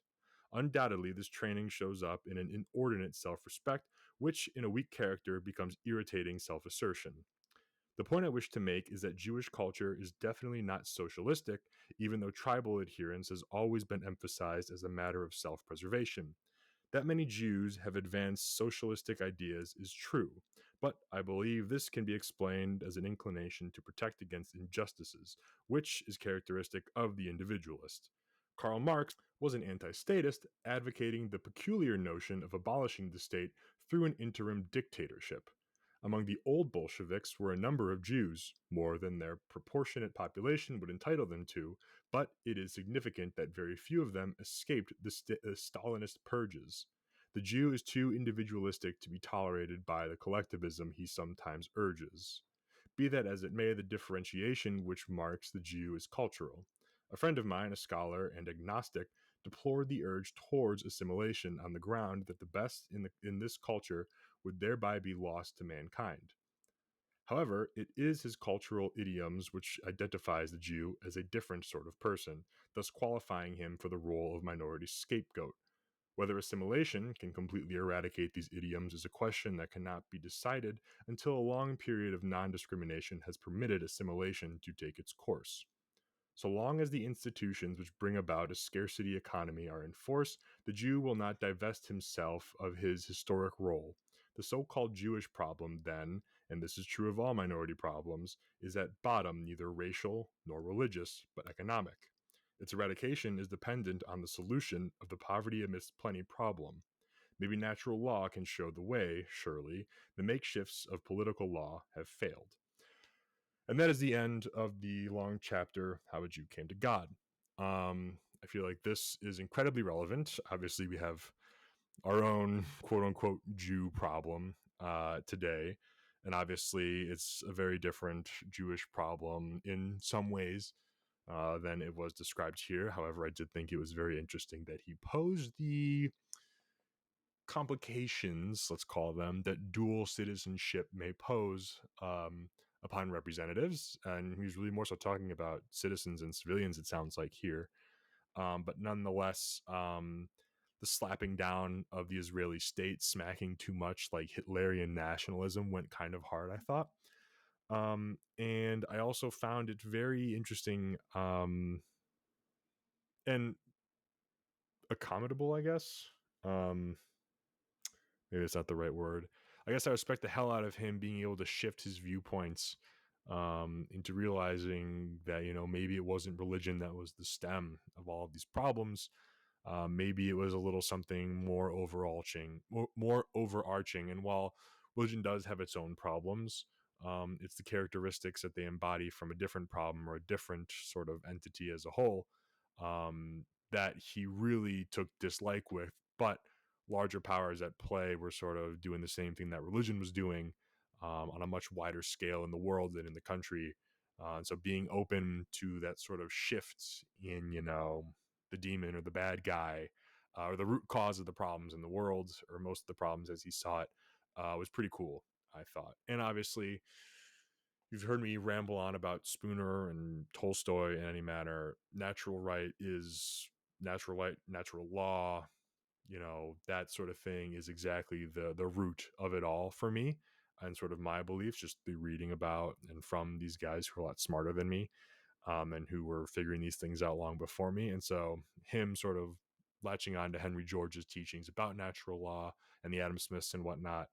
Undoubtedly, this training shows up in an inordinate self respect, which in a weak character becomes irritating self assertion. The point I wish to make is that Jewish culture is definitely not socialistic, even though tribal adherence has always been emphasized as a matter of self preservation. That many Jews have advanced socialistic ideas is true, but I believe this can be explained as an inclination to protect against injustices, which is characteristic of the individualist. Karl Marx was an anti statist, advocating the peculiar notion of abolishing the state through an interim dictatorship. Among the old Bolsheviks were a number of Jews, more than their proportionate population would entitle them to, but it is significant that very few of them escaped the Stalinist purges. The Jew is too individualistic to be tolerated by the collectivism he sometimes urges. Be that as it may, the differentiation which marks the Jew is cultural. A friend of mine, a scholar and agnostic, deplored the urge towards assimilation on the ground that the best in this culture would thereby be lost to mankind. However, it is his cultural idioms which identifies the Jew as a different sort of person, thus qualifying him for the role of minority scapegoat. Whether assimilation can completely eradicate these idioms is a question that cannot be decided until a long period of non-discrimination has permitted assimilation to take its course. So long as the institutions which bring about a scarcity economy are in force, the Jew will not divest himself of his historic role. The so-called Jewish problem, then, and this is true of all minority problems, is at bottom neither racial nor religious, but economic. Its eradication is dependent on the solution of the poverty amidst plenty problem. Maybe natural law can show the way, surely. The makeshifts of political law have failed. And that is the end of the long chapter, How a Jew Came to God. I feel like this is incredibly relevant. Obviously, we have our own quote unquote Jew problem today. And obviously, it's a very different Jewish problem in some ways than it was described here. However, I did think it was very interesting that he posed the complications, let's call them, that dual citizenship may pose upon representatives. And he's really more so talking about citizens and civilians, it sounds like here. But nonetheless, the slapping down of the Israeli state, smacking too much like Hitlerian nationalism, went kind of hard, I thought. And I also found it very interesting and accommodable, I guess. Maybe it's not the right word. I guess I respect the hell out of him being able to shift his viewpoints into realizing that, maybe it wasn't religion that was the stem of all of these problems. Maybe it was a little something more overarching. And while religion does have its own problems, it's the characteristics that they embody from a different problem or a different sort of entity as a whole that he really took dislike with. But larger powers at play were sort of doing the same thing that religion was doing on a much wider scale in the world than in the country. And so being open to that sort of shift in, the demon or the bad guy or the root cause of the problems in the world, or most of the problems as he saw it, was pretty cool, I thought. And obviously, you've heard me ramble on about Spooner and Tolstoy in any manner. Natural right is natural right, natural law, that sort of thing is exactly the root of it all for me and sort of my beliefs, just the reading about and from these guys who are a lot smarter than me and who were figuring these things out long before me. And so him sort of latching on to Henry George's teachings about natural law and the Adam Smiths and whatnot,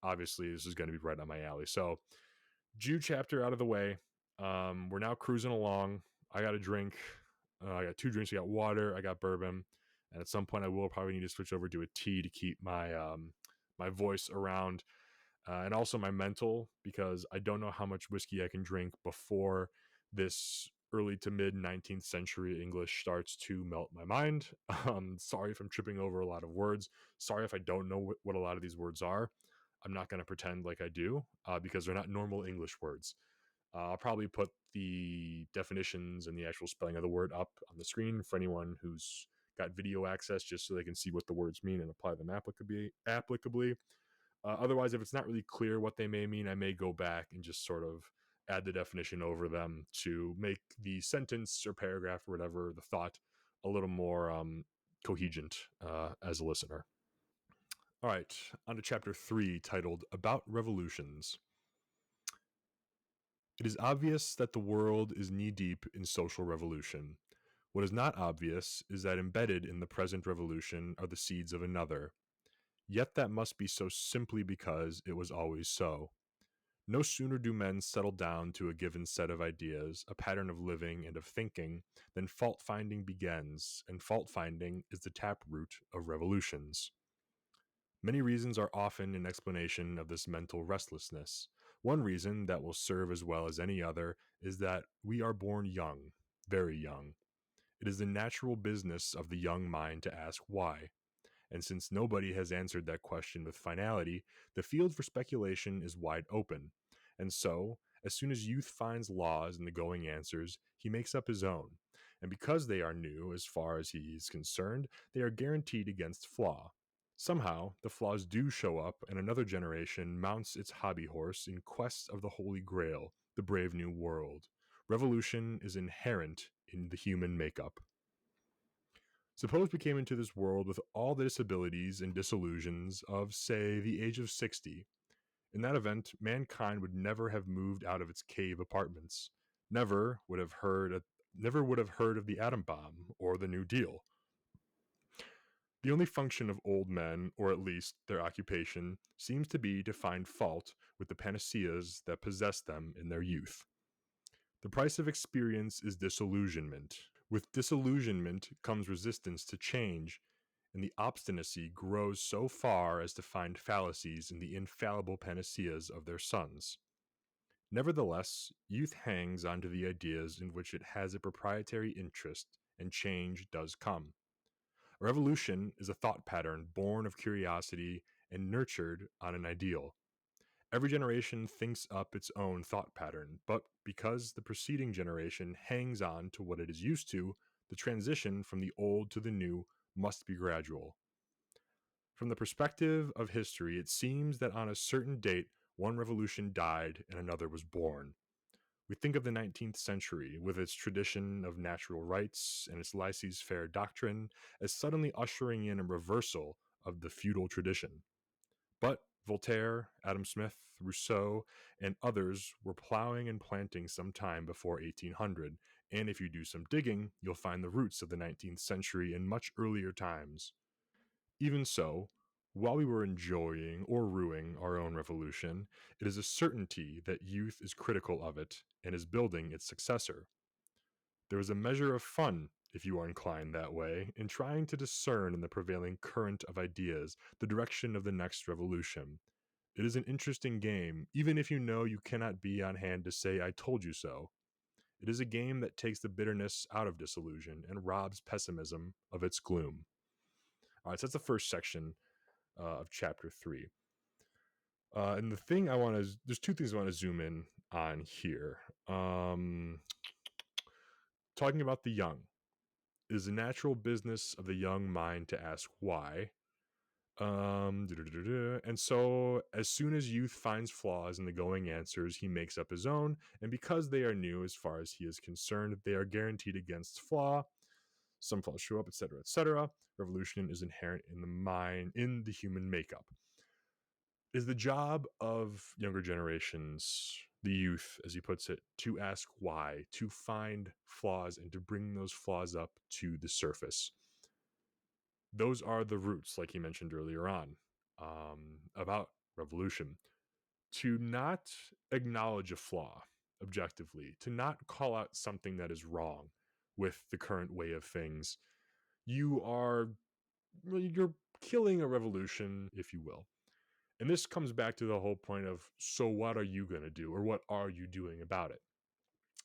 obviously this is going to be right on my alley. So Jew chapter out of the way. We're now cruising along. I got a drink. I got 2 drinks. I got water. I got bourbon. And at some point, I will probably need to switch over to a tea to keep my my voice around and also my mental, because I don't know how much whiskey I can drink before this early to mid 19th century English starts to melt my mind. Sorry if I'm tripping over a lot of words. Sorry if I don't know what a lot of these words are. I'm not going to pretend like I do because they're not normal English words. I'll probably put the definitions and the actual spelling of the word up on the screen for anyone who's got video access, just so they can see what the words mean and apply them applicably. Otherwise, if it's not really clear what they may mean, I may go back and just sort of add the definition over them to make the sentence or paragraph or whatever, the thought, a little more coherent as a listener. All right, on to chapter 3, titled About Revolutions. It is obvious that the world is knee-deep in social revolution. What is not obvious is that embedded in the present revolution are the seeds of another. Yet that must be so simply because it was always so. No sooner do men settle down to a given set of ideas, a pattern of living and of thinking, than fault-finding begins, and fault-finding is the taproot of revolutions. Many reasons are often an explanation of this mental restlessness. One reason that will serve as well as any other is that we are born young, very young. It is the natural business of the young mind to ask why. And since nobody has answered that question with finality, the field for speculation is wide open. And so, as soon as youth finds laws in the going answers, he makes up his own. And because they are new as far as he is concerned, they are guaranteed against flaw. Somehow, the flaws do show up, and another generation mounts its hobby horse in quest of the Holy Grail, the brave new world. Revolution is inherent in the human makeup. Suppose we came into this world with all the disabilities and disillusions of, say, the age of 60. In that event, mankind would never have moved out of its cave apartments, never would have heard of the atom bomb or the New Deal. The only function of old men, or at least their occupation, seems to be to find fault with the panaceas that possessed them in their youth. The price of experience is disillusionment. With disillusionment comes resistance to change, and the obstinacy grows so far as to find fallacies in the infallible panaceas of their sons. Nevertheless, youth hangs onto the ideas in which it has a proprietary interest, and change does come. A revolution is a thought pattern born of curiosity and nurtured on an ideal. Every generation thinks up its own thought pattern, but because the preceding generation hangs on to what it is used to, the transition from the old to the new must be gradual. From the perspective of history, it seems that on a certain date, one revolution died and another was born. We think of the 19th century, with its tradition of natural rights and its laissez-faire doctrine, as suddenly ushering in a reversal of the feudal tradition. But Voltaire, Adam Smith, Rousseau, and others were plowing and planting some time before 1800, and if you do some digging, you'll find the roots of the 19th century in much earlier times. Even so, while we were enjoying or ruining our own revolution, it is a certainty that youth is critical of it and is building its successor. There is a measure of fun, if you are inclined that way, in trying to discern in the prevailing current of ideas the direction of the next revolution. It is an interesting game, even if you know you cannot be on hand to say, "I told you so." It is a game that takes the bitterness out of disillusion and robs pessimism of its gloom. All right, so that's the first section of chapter 3. And the thing there's two things I want to zoom in on here. Talking about the young. It is a natural business of the young mind to ask why. And so, as soon as youth finds flaws in the going answers, he makes up his own, and because they are new as far as he is concerned, they are guaranteed against flaw. Some flaws show up, etc., etc. Revolution is inherent in the mind, in the human makeup. It is the job of younger generations, the youth, as he puts it, to ask why, to find flaws, and to bring those flaws up to the surface. Those are the roots, like he mentioned earlier on, about revolution. To not acknowledge a flaw objectively, to not call out something that is wrong with the current way of things, you're killing a revolution, if you will. And this comes back to the whole point of, so what are you going to do, or what are you doing about it?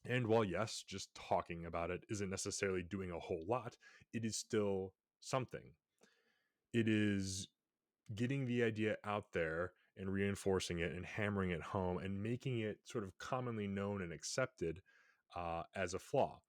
And while yes, just talking about it isn't necessarily doing a whole lot, it is still something. It is getting the idea out there and reinforcing it and hammering it home and making it sort of commonly known and accepted as a flaw.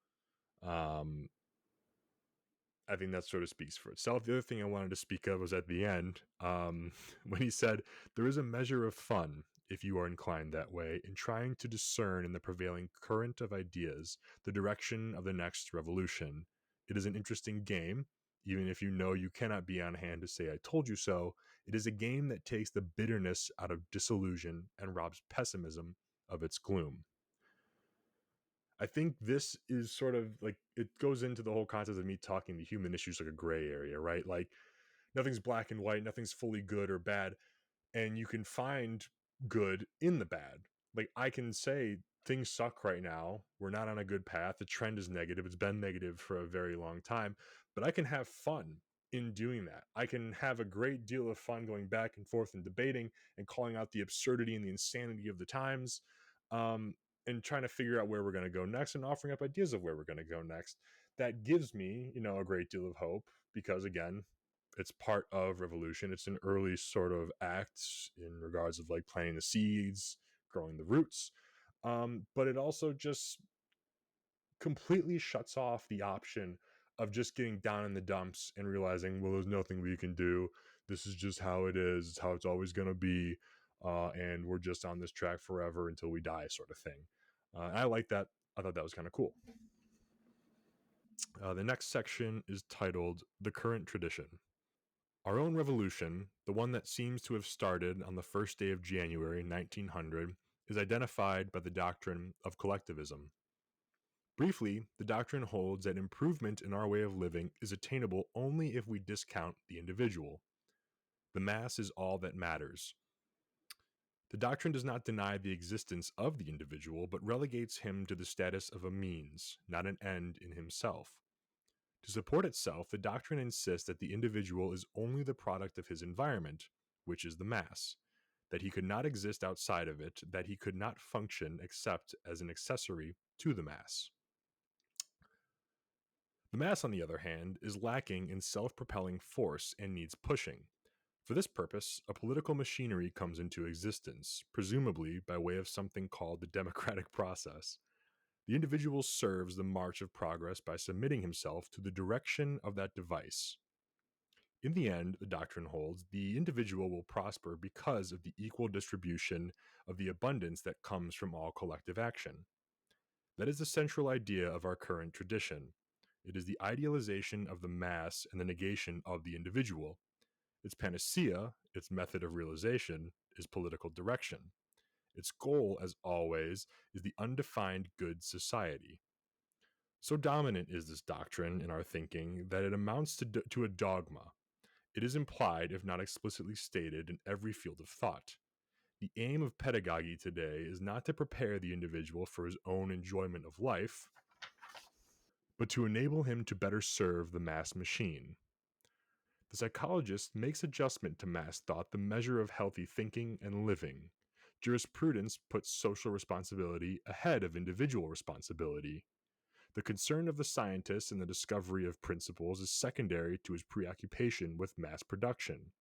I think that sort of speaks for itself. The other thing I wanted to speak of was at the end, when he said, there is a measure of fun, if you are inclined that way, in trying to discern in the prevailing current of ideas the direction of the next revolution. It is an interesting game, even if you know you cannot be on hand to say, "I told you so." It is a game that takes the bitterness out of disillusion and robs pessimism of its gloom. I think this is sort of like, it goes into the whole concept of me talking the human issues like a gray area, right? Like, nothing's black and white, nothing's fully good or bad, and you can find good in the bad. Like, I can say things suck right now, we're not on a good path, the trend is negative, it's been negative for a very long time, but I can have fun in doing that. I can have a great deal of fun going back and forth and debating and calling out the absurdity and the insanity of the times, um, and trying to figure out where we're going to go next and offering up ideas of where we're going to go next. That gives me, a great deal of hope, because again, it's part of revolution. It's an early sort of act in regards of like planting the seeds, growing the roots. But it also just completely shuts off the option of just getting down in the dumps and realizing, well, there's nothing we can do. This is just how it is. It's how it's always going to be. And we're just on this track forever until we die, sort of thing. I like that. I thought that was kind of cool. The next section is titled The Current Tradition. Our own revolution, the one that seems to have started on the first day of January 1900, is identified by the doctrine of collectivism. Briefly, the doctrine holds that improvement in our way of living is attainable only if we discount the individual. The mass is all that matters. The doctrine does not deny the existence of the individual, but relegates him to the status of a means, not an end in himself. To support itself, the doctrine insists that the individual is only the product of his environment, which is the mass, that he could not exist outside of it, that he could not function except as an accessory to the mass. The mass, on the other hand, is lacking in self-propelling force and needs pushing. For this purpose, a political machinery comes into existence, presumably by way of something called the democratic process. The individual serves the march of progress by submitting himself to the direction of that device. In the end, the doctrine holds, the individual will prosper because of the equal distribution of the abundance that comes from all collective action. That is the central idea of our current tradition. It is the idealization of the mass and the negation of the individual. Its panacea, its method of realization, is political direction. Its goal, as always, is the undefined good society. So dominant is this doctrine in our thinking that it amounts to a dogma. It is implied, if not explicitly stated, in every field of thought. The aim of pedagogy today is not to prepare the individual for his own enjoyment of life, but to enable him to better serve the mass machine. The psychologist makes adjustment to mass thought the measure of healthy thinking and living. Jurisprudence puts social responsibility ahead of individual responsibility. The concern of the scientist in the discovery of principles is secondary to his preoccupation with mass production.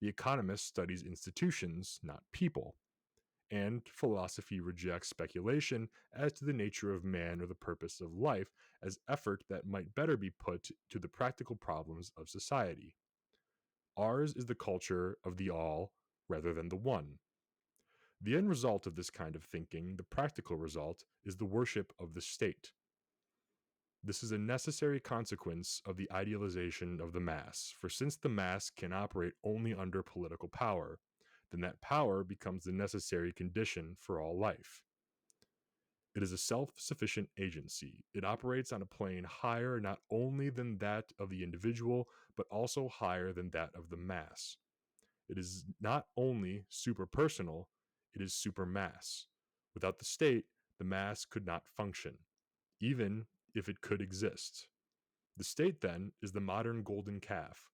The economist studies institutions, not people. And philosophy rejects speculation as to the nature of man or the purpose of life as effort that might better be put to the practical problems of society. Ours is the culture of the all rather than the one. The end result of this kind of thinking, the practical result, is the worship of the state. This is a necessary consequence of the idealization of the mass, for since the mass can operate only under political power, then that power becomes the necessary condition for all life. It is a self-sufficient agency. It operates on a plane higher not only than that of the individual, but also higher than that of the mass. It is not only superpersonal, it is supermass. Without the state, the mass could not function, even if it could exist. The state, then, is the modern golden calf,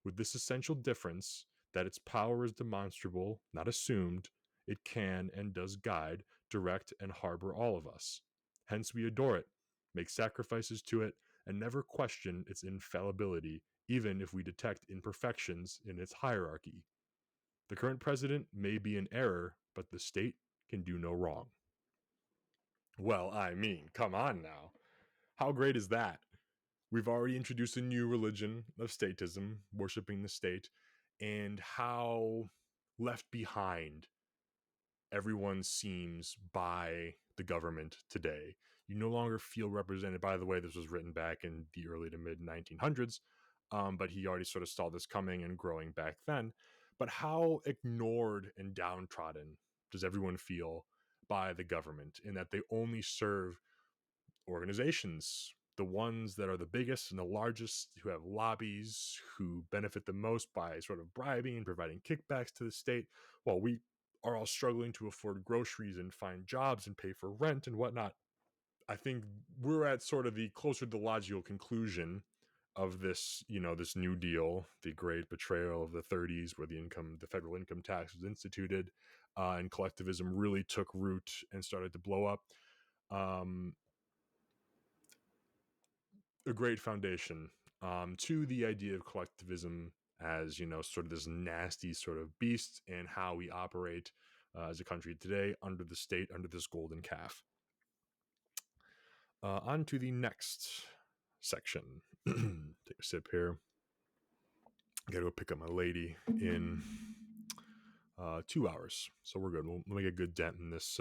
with this essential difference that its power is demonstrable, not assumed. It can and does guide, direct, and harbor all of us. Hence we adore it, make sacrifices to it, and never question its infallibility, even if we detect imperfections in its hierarchy. The current president may be in error, but the state can do no wrong. Well, I mean, come on now. How great is that? We've already introduced a new religion of statism, worshiping the state, and how left behind everyone seems by the government today. You no longer feel represented. By the way, this was written back in the early to mid 1900s, but he already sort of saw this coming and growing back then. But how ignored and downtrodden does everyone feel by the government in that they only serve organizations, the ones that are the biggest and the largest, who have lobbies, who benefit the most by sort of bribing and providing kickbacks to the state, while we are all struggling to afford groceries and find jobs and pay for rent and whatnot. I think we're at sort of the closer to the logical conclusion of this, this New Deal, the great betrayal of the 30s, where the federal income tax was instituted, and collectivism really took root and started to blow up. A great foundation to the idea of collectivism as, sort of this nasty sort of beast and how we operate. as a country today under the state, under this golden calf. On to the next section. Take a sip here. Gotta go pick up my lady in 2 hours, so we're good. We'll make a good dent in this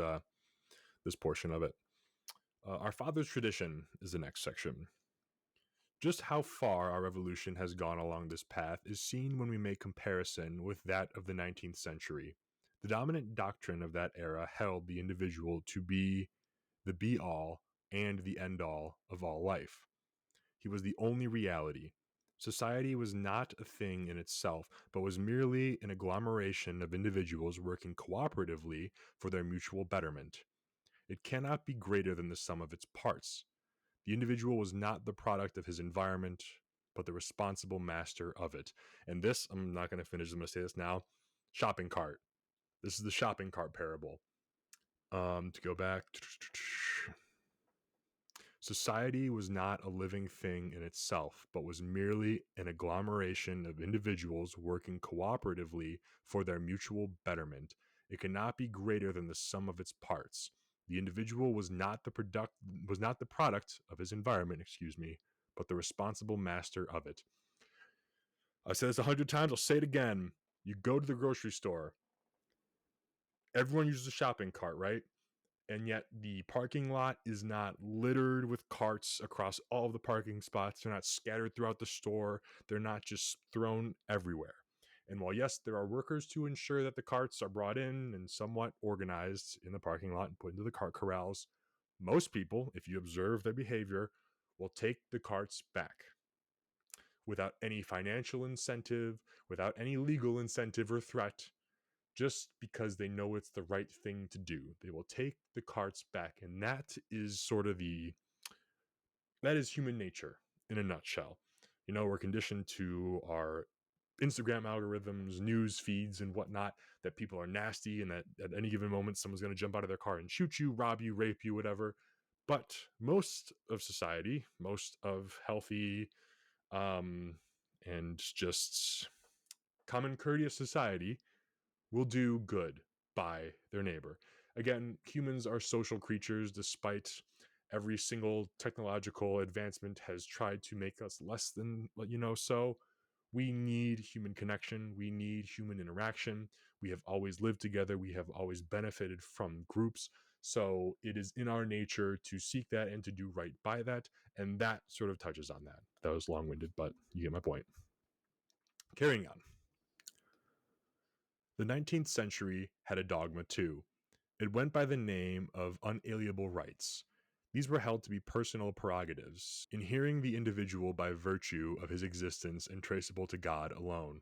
this portion of it. Our father's tradition is the next section. Just how far our evolution has gone along this path is seen when we make comparison with that of the 19th century. The dominant doctrine of that era held the individual to be the be-all and the end-all of all life. He was the only reality. Society was not a thing in itself, but was merely an agglomeration of individuals working cooperatively for their mutual betterment. It cannot be greater than the sum of its parts. The individual was not the product of his environment, but the responsible master of it. And this, I'm not going to finish, I'm going to say this now. Shopping cart. This is the shopping cart parable. To go back, society was not a living thing in itself, but was merely an agglomeration of individuals working cooperatively for their mutual betterment. It cannot be greater than the sum of its parts. The individual was not the product of his environment, but the responsible master of it. I've said this 100 times, I'll say it again. You go to the grocery store. Everyone uses a shopping cart, right? And yet the parking lot is not littered with carts across all of the parking spots. They're not scattered throughout the store. They're not just thrown everywhere. And while, yes, there are workers to ensure that the carts are brought in and somewhat organized in the parking lot and put into the cart corrals, most people, if you observe their behavior, will take the carts back without any financial incentive, without any legal incentive or threat, just because they know it's the right thing to do. They will take the carts back. And that is sort of that is human nature in a nutshell. You know, we're conditioned to our Instagram algorithms, news feeds, and whatnot, that people are nasty and that at any given moment someone's going to jump out of their car and shoot you, rob you, rape you, whatever. But most of society, most of healthy and just common courteous society will do good by their neighbor. Again, humans are social creatures, despite every single technological advancement has tried to make us less than, so we need human connection. We need human interaction. We have always lived together. We have always benefited from groups. So it is in our nature to seek that and to do right by that. And that sort of touches on that. That was long-winded, but you get my point. Carrying on. The 19th century had a dogma too. It went by the name of unalienable rights. These were held to be personal prerogatives, inhering the individual by virtue of his existence and traceable to God alone.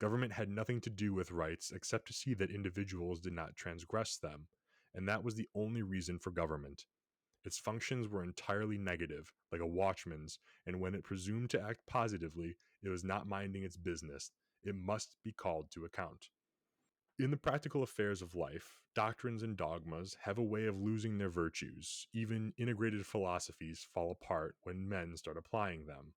Government had nothing to do with rights except to see that individuals did not transgress them, and that was the only reason for government. Its functions were entirely negative, like a watchman's, and when it presumed to act positively, it was not minding its business. It must be called to account. In the practical affairs of life, doctrines and dogmas have a way of losing their virtues. Even integrated philosophies fall apart when men start applying them.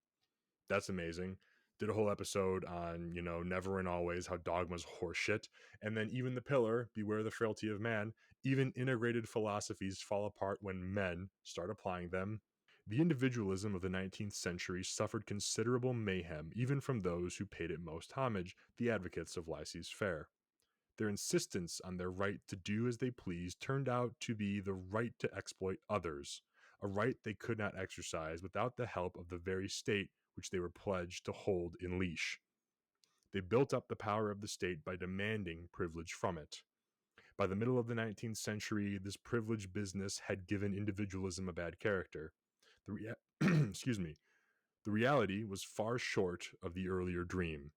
That's amazing. Did a whole episode on, never and always, how dogma's horseshit. And then even the pillar, beware the frailty of man, even integrated philosophies fall apart when men start applying them. The individualism of the 19th century suffered considerable mayhem, even from those who paid it most homage, the advocates of laissez-faire. Their insistence on their right to do as they please turned out to be the right to exploit others, a right they could not exercise without the help of the very state which they were pledged to hold in leash. They built up the power of the state by demanding privilege from it. By the middle of the 19th century, this privilege business had given individualism a bad character. The reality was far short of the earlier dream.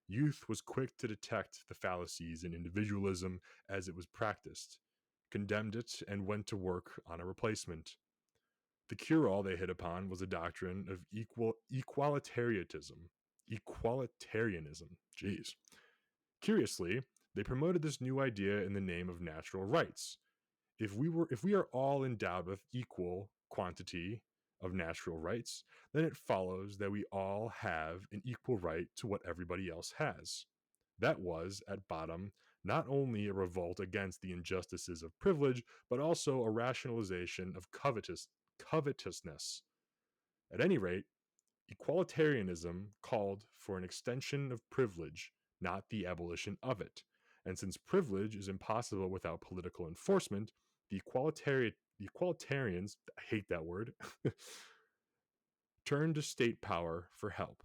Youth was quick to detect the fallacies in individualism as it was practiced, condemned it, and went to work on a replacement. The cure-all they hit upon was a doctrine of equalitarianism. Jeez. Curiously, they promoted this new idea in the name of natural rights. If we are all endowed with equal quantity of natural rights, then it follows that we all have an equal right to what everybody else has. That was, at bottom, not only a revolt against the injustices of privilege, but also a rationalization of covetousness. At any rate, equalitarianism called for an extension of privilege, not the abolition of it. And since privilege is impossible without political enforcement, the equalitarians, I hate that word, turned to state power for help.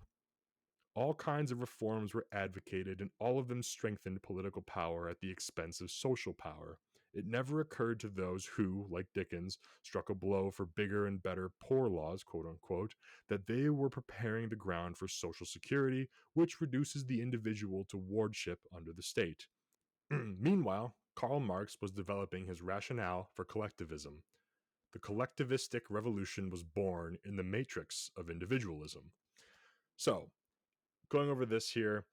All kinds of reforms were advocated, and all of them strengthened political power at the expense of social power. It never occurred to those who, like Dickens, struck a blow for bigger and better poor laws, quote unquote, that they were preparing the ground for social security, which reduces the individual to wardship under the state. Meanwhile, Karl Marx was developing his rationale for collectivism. The collectivistic revolution was born in the matrix of individualism. So, going over this here,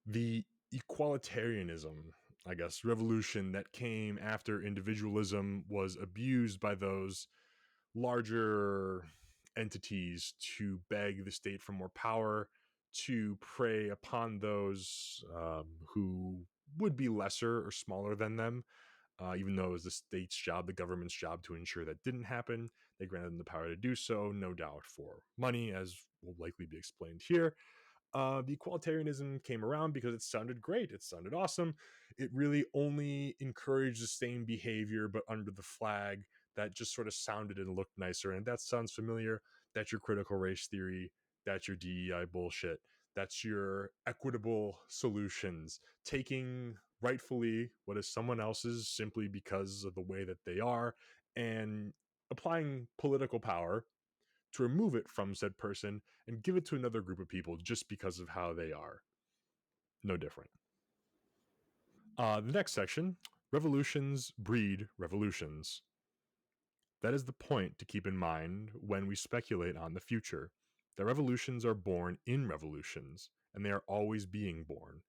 the equalitarianism, I guess, revolution that came after individualism was abused by those larger entities to beg the state for more power, to prey upon those who would be lesser or smaller than them. Even though it was the state's job, the government's job to ensure that didn't happen, they granted them the power to do so, no doubt for money, as will likely be explained here. The equalitarianism came around because it sounded great. It sounded awesome. It really only encouraged the same behavior, but under the flag that just sort of sounded and looked nicer. And if that sounds familiar, that's your critical race theory. That's your DEI bullshit. That's your equitable solutions. Taking rightfully what is someone else's simply because of the way that they are and applying political power to remove it from said person and give it to another group of people just because of how they are. No different. The next section, revolutions breed revolutions. That is the point to keep in mind when we speculate on the future. That revolutions are born in revolutions, and they are always being born.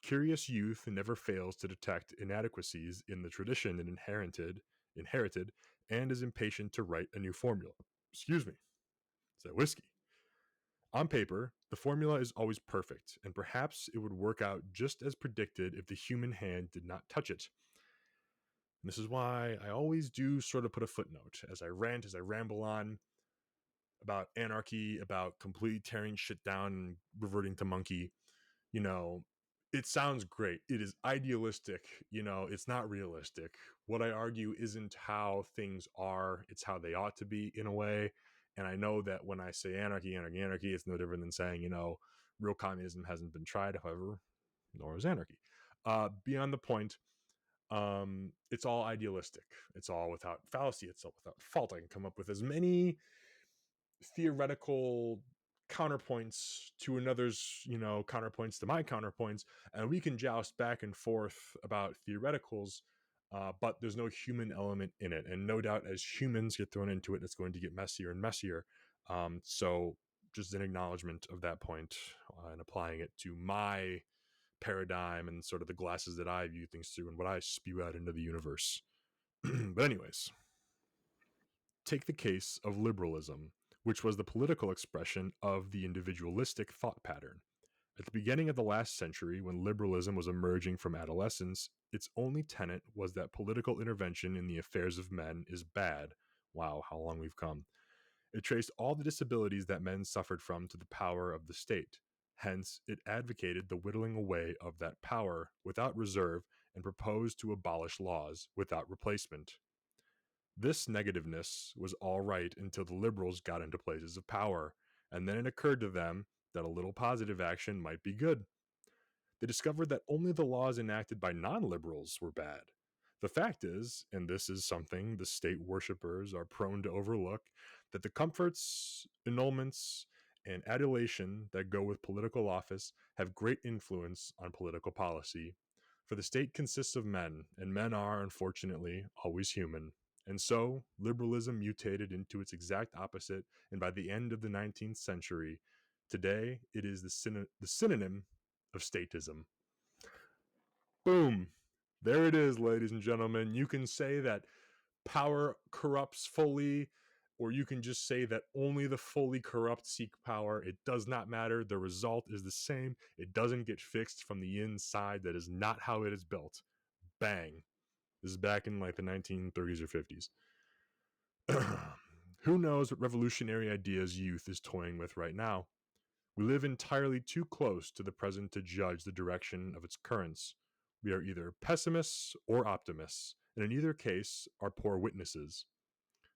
Curious youth never fails to detect inadequacies in the tradition it inherited, and is impatient to write a new formula. Excuse me. Is that whiskey? On paper, the formula is always perfect, and perhaps it would work out just as predicted if the human hand did not touch it. And this is why I always do sort of put a footnote as I rant, as I ramble on about anarchy, about completely tearing shit down and reverting to monkey. You know, it sounds great. It is idealistic. It's not realistic. What I argue isn't how things are, it's how they ought to be in a way. And I know that when I say anarchy, it's no different than saying, real communism hasn't been tried, however, nor is anarchy. Beyond the point, it's all idealistic. It's all without fallacy. It's all without fault. I can come up with as many theoretical counterpoints to another's, counterpoints to my counterpoints, and we can joust back and forth about theoreticals, but there's no human element in it. And no doubt as humans get thrown into it, it's going to get messier and messier. So just an acknowledgement of that point and applying it to my paradigm and sort of the glasses that I view things through and what I spew out into the universe. But anyways, take the case of liberalism, which was the political expression of the individualistic thought pattern. At the beginning of the last century, when liberalism was emerging from adolescence, its only tenet was that political intervention in the affairs of men is bad. Wow, how long we've come. It traced all the disabilities that men suffered from to the power of the state. Hence, it advocated the whittling away of that power without reserve and proposed to abolish laws without replacement. This negativeness was all right until the liberals got into places of power, and then it occurred to them that a little positive action might be good. They discovered that only the laws enacted by non-liberals were bad. The fact is, and this is something the state worshippers are prone to overlook, that the comforts, annulments, and adulation that go with political office have great influence on political policy. For the state consists of men, and men are, unfortunately, always human. And so, liberalism mutated into its exact opposite, and by the end of the 19th century, today it is the synonym of statism. Boom. There it is, ladies and gentlemen. You can say that power corrupts fully, or you can just say that only the fully corrupt seek power. It does not matter. The result is the same. It doesn't get fixed from the inside. That is not how it is built. Bang. This is back in like the 1930s or 50s. Who knows what revolutionary ideas youth is toying with right now? We live entirely too close to the present to judge the direction of its currents. We are either pessimists or optimists, and in either case are poor witnesses.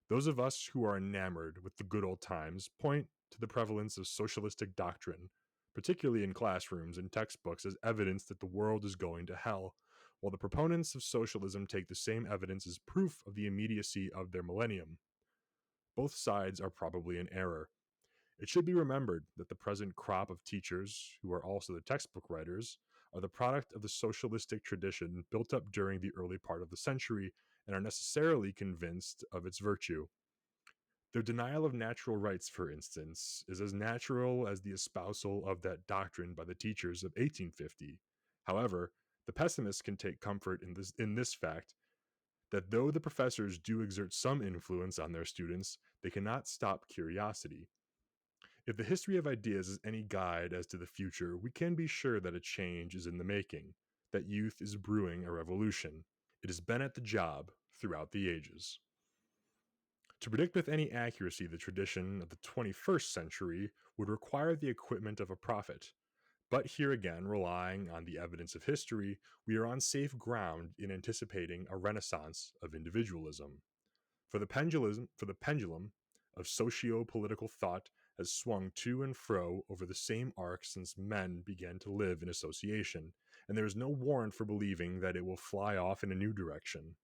Those of us who are enamored with the good old times point to the prevalence of socialistic doctrine, particularly in classrooms and textbooks, as evidence that the world is going to hell, while the proponents of socialism take the same evidence as proof of the immediacy of their millennium. Both sides are probably in error. It should be remembered that the present crop of teachers, who are also the textbook writers, are the product of the socialistic tradition built up during the early part of the century and are necessarily convinced of its virtue. Their denial of natural rights, for instance, is as natural as the espousal of that doctrine by the teachers of 1850. However, the pessimists can take comfort in this fact that though the professors do exert some influence on their students, they cannot stop curiosity. If the history of ideas is any guide as to the future, we can be sure that a change is in the making, that youth is brewing a revolution. It has been at the job throughout the ages. To predict with any accuracy the tradition of the 21st century would require the equipment of a prophet. But here again, relying on the evidence of history, we are on safe ground in anticipating a renaissance of individualism. For the pendulum of socio-political thought has swung to and fro over the same arc since men began to live in association, and there is no warrant for believing that it will fly off in a new direction.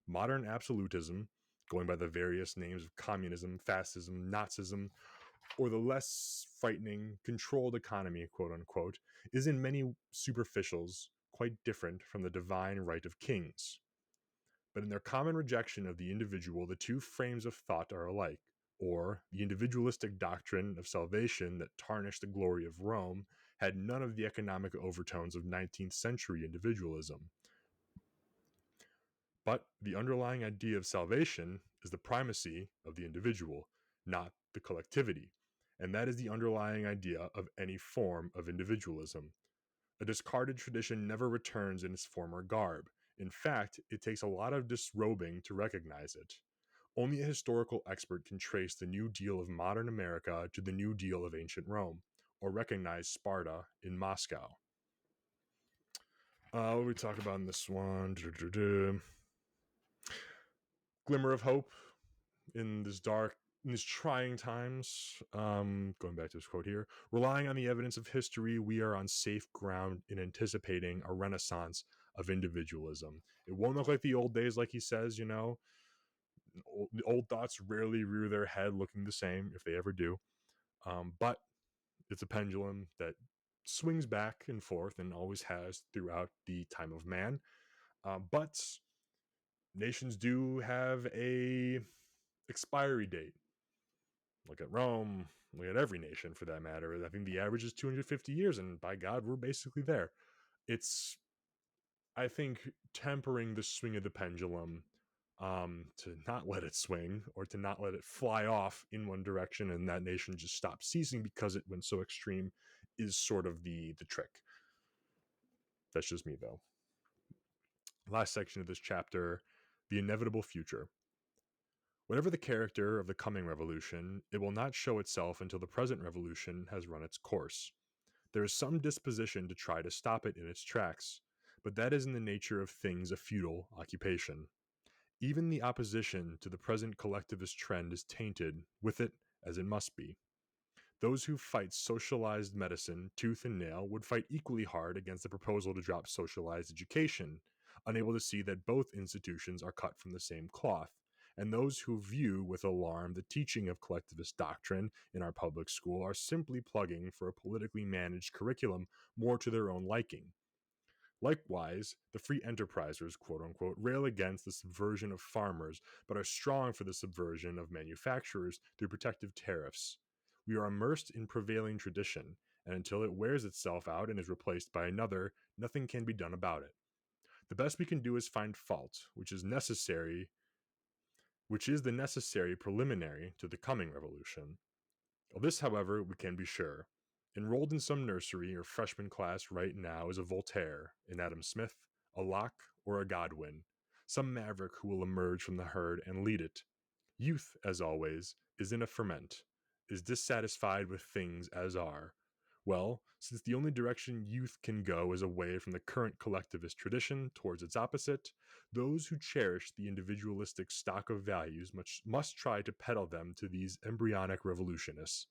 Modern absolutism, going by the various names of communism, fascism, Nazism, or the less frightening controlled economy, quote unquote, is in many superficials quite different from the divine right of kings. But in their common rejection of the individual, the two frames of thought are alike, or the individualistic doctrine of salvation that tarnished the glory of Rome had none of the economic overtones of 19th century individualism. But the underlying idea of salvation is the primacy of the individual, not the collectivity, and that is the underlying idea of any form of individualism. A discarded tradition never returns in its former garb. In fact, it takes a lot of disrobing to recognize it. Only a historical expert can trace the New Deal of modern America to the New Deal of ancient Rome, or recognize Sparta in Moscow. What do we talk about in this one? Glimmer of hope in these trying times. Going back to this quote here, relying on the evidence of history, we are on safe ground in anticipating a renaissance of individualism. It won't look like the old days, like he says, old thoughts rarely rear their head looking the same, if they ever do. But it's a pendulum that swings back and forth and always has throughout the time of man. But nations do have a expiry date. Look at Rome, look at every nation for that matter. I think the average is 250 years, and by God, we're basically there. It's, I think, tempering the swing of the pendulum to not let it swing or to not let it fly off in one direction and that nation just stop ceasing because it went so extreme is sort of the trick. That's just me, though. Last section of this chapter, the inevitable future. Whatever the character of the coming revolution, it will not show itself until the present revolution has run its course. There is some disposition to try to stop it in its tracks, but that is in the nature of things a futile occupation. Even the opposition to the present collectivist trend is tainted with it, as it must be. Those who fight socialized medicine tooth and nail would fight equally hard against the proposal to drop socialized education, unable to see that both institutions are cut from the same cloth. And those who view with alarm the teaching of collectivist doctrine in our public school are simply plugging for a politically managed curriculum more to their own liking. Likewise, the free enterprisers, quote unquote, rail against the subversion of farmers, but are strong for the subversion of manufacturers through protective tariffs. We are immersed in prevailing tradition, and until it wears itself out and is replaced by another, nothing can be done about it. The best we can do is find fault, which is necessary, which is the necessary preliminary to the coming revolution. Of this, however, we can be sure. Enrolled in some nursery or freshman class right now is a Voltaire, an Adam Smith, a Locke, or a Godwin, some maverick who will emerge from the herd and lead it. Youth, as always, is in a ferment, is dissatisfied with things as are. Well, since the only direction youth can go is away from the current collectivist tradition towards its opposite, those who cherish the individualistic stock of values must try to peddle them to these embryonic revolutionists.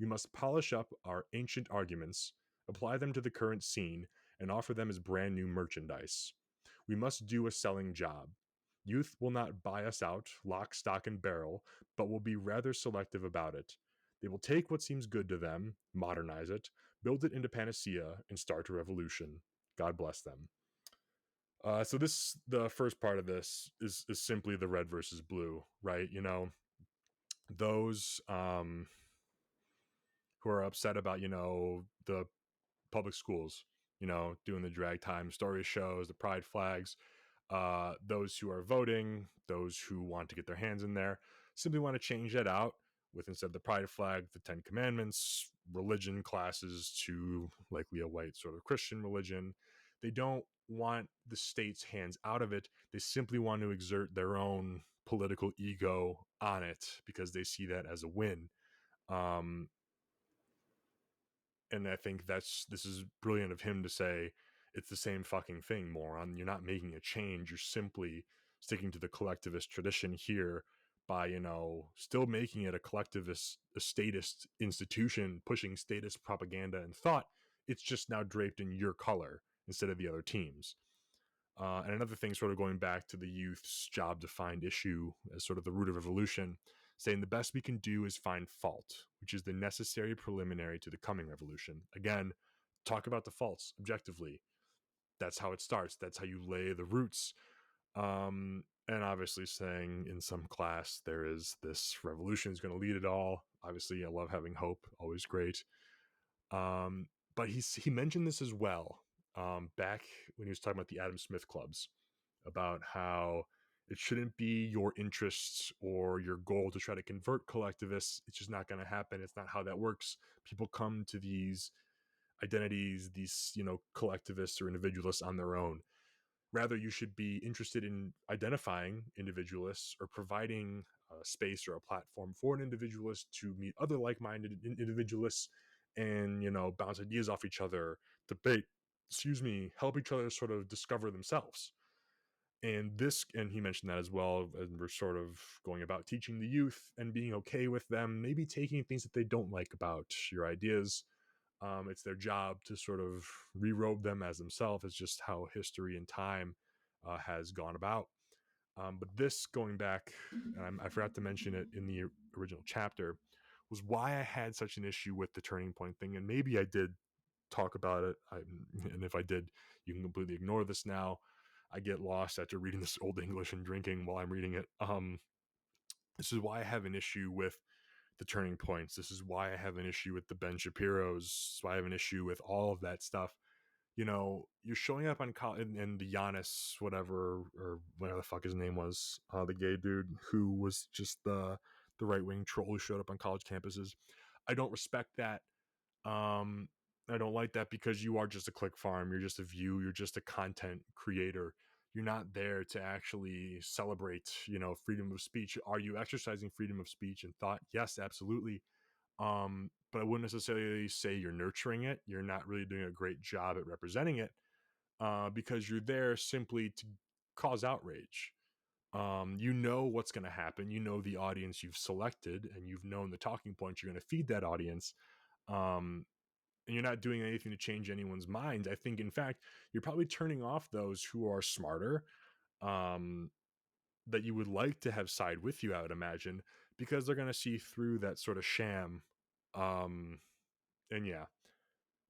We must polish up our ancient arguments, apply them to the current scene, and offer them as brand new merchandise. We must do a selling job. Youth will not buy us out, lock, stock, and barrel, but will be rather selective about it. They will take what seems good to them, modernize it, build it into panacea, and start a revolution. God bless them. So the first part of this is simply the red versus blue, right? You know, those who are upset about, you know, the public schools, you know, doing the drag time story shows, the pride flags, those who are voting, those who want to get their hands in there, simply want to change that out with, instead of the pride flag, the 10 Commandments, religion classes to likely a white sort of Christian religion. They don't want the state's hands out of it. They simply want to exert their own political ego on it because they see that as a win. Um, and I think this is brilliant of him to say, it's the same fucking thing, moron. You're not making a change. You're simply sticking to the collectivist tradition here by, you know, still making it a collectivist, a statist institution, pushing statist propaganda and thought. It's just now draped in your color instead of the other teams. And another thing, sort of going back to the youth's job to find issue as sort of the root of revolution, saying the best we can do is find fault, which is the necessary preliminary to the coming revolution. Again, talk about the faults objectively. That's how it starts. That's how you lay the roots. And obviously saying in some class there is this revolution is going to lead it all. Obviously, I love having hope, always great. But he mentioned this as well back when he was talking about the Adam Smith clubs, about how it shouldn't be your interests or your goal to try to convert collectivists. It's just not going to happen. It's not how that works. People come to these identities, these, you know, collectivists or individualists on their own. Rather, you should be interested in identifying individualists or providing a space or a platform for an individualist to meet other like-minded individualists and, you know, bounce ideas off each other, debate, help each other sort of discover themselves. And he mentioned that as well. And we're sort of going about teaching the youth and being okay with them, maybe taking things that they don't like about your ideas. It's their job to sort of re-robe them as themselves. It's just how history and time has gone about. But this, going back, and I forgot to mention it in the original chapter, was why I had such an issue with the turning point thing. And maybe I did talk about it. And if I did, you can completely ignore this now. I get lost after reading this old English and drinking while I'm reading it. This is why I have an issue with the turning points. This is why I have an issue with the Ben Shapiro's. This is why I have an issue with all of that stuff. You know, you're showing up on and the Giannis, whatever, or whatever the fuck his name was, the gay dude who was just the right wing troll who showed up on college campuses. I don't respect that. I don't like that because you are just a click farm. You're just a view. You're just a content creator. You're not there to actually celebrate, you know, freedom of speech. Are you exercising freedom of speech and thought? Yes, absolutely. But I wouldn't necessarily say you're nurturing it. You're not really doing a great job at representing it because you're there simply to cause outrage. You know what's going to happen. You know the audience you've selected, and you've known the talking points you're going to feed that audience. And you're not doing anything to change anyone's minds. I think, in fact, you're probably turning off those who are smarter, that you would like to have side with you, I would imagine, because they're going to see through that sort of sham. And yeah,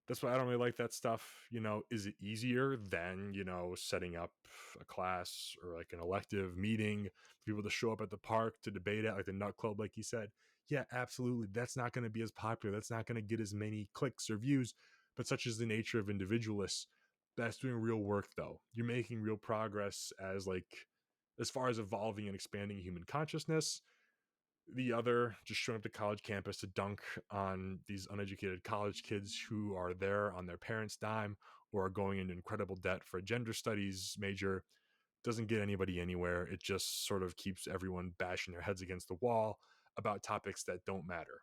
that's why I don't really like that stuff. You know, is it easier than, you know, setting up a class or like an elective meeting for people to show up at the park to debate at, like the Nut Club, like you said? Yeah, absolutely. That's not going to be as popular. That's not going to get as many clicks or views, but such is the nature of individualists. That's doing real work, though. You're making real progress as like as far as evolving and expanding human consciousness. The other, just showing up to college campus to dunk on these uneducated college kids who are there on their parents' dime or are going into incredible debt for a gender studies major, doesn't get anybody anywhere. It just sort of keeps everyone bashing their heads against the wall about topics that don't matter.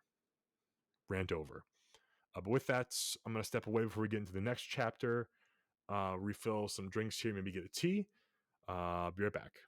Rant over. But with that, I'm going to step away before we get into the next chapter, refill some drinks here, maybe get a tea. Be right back.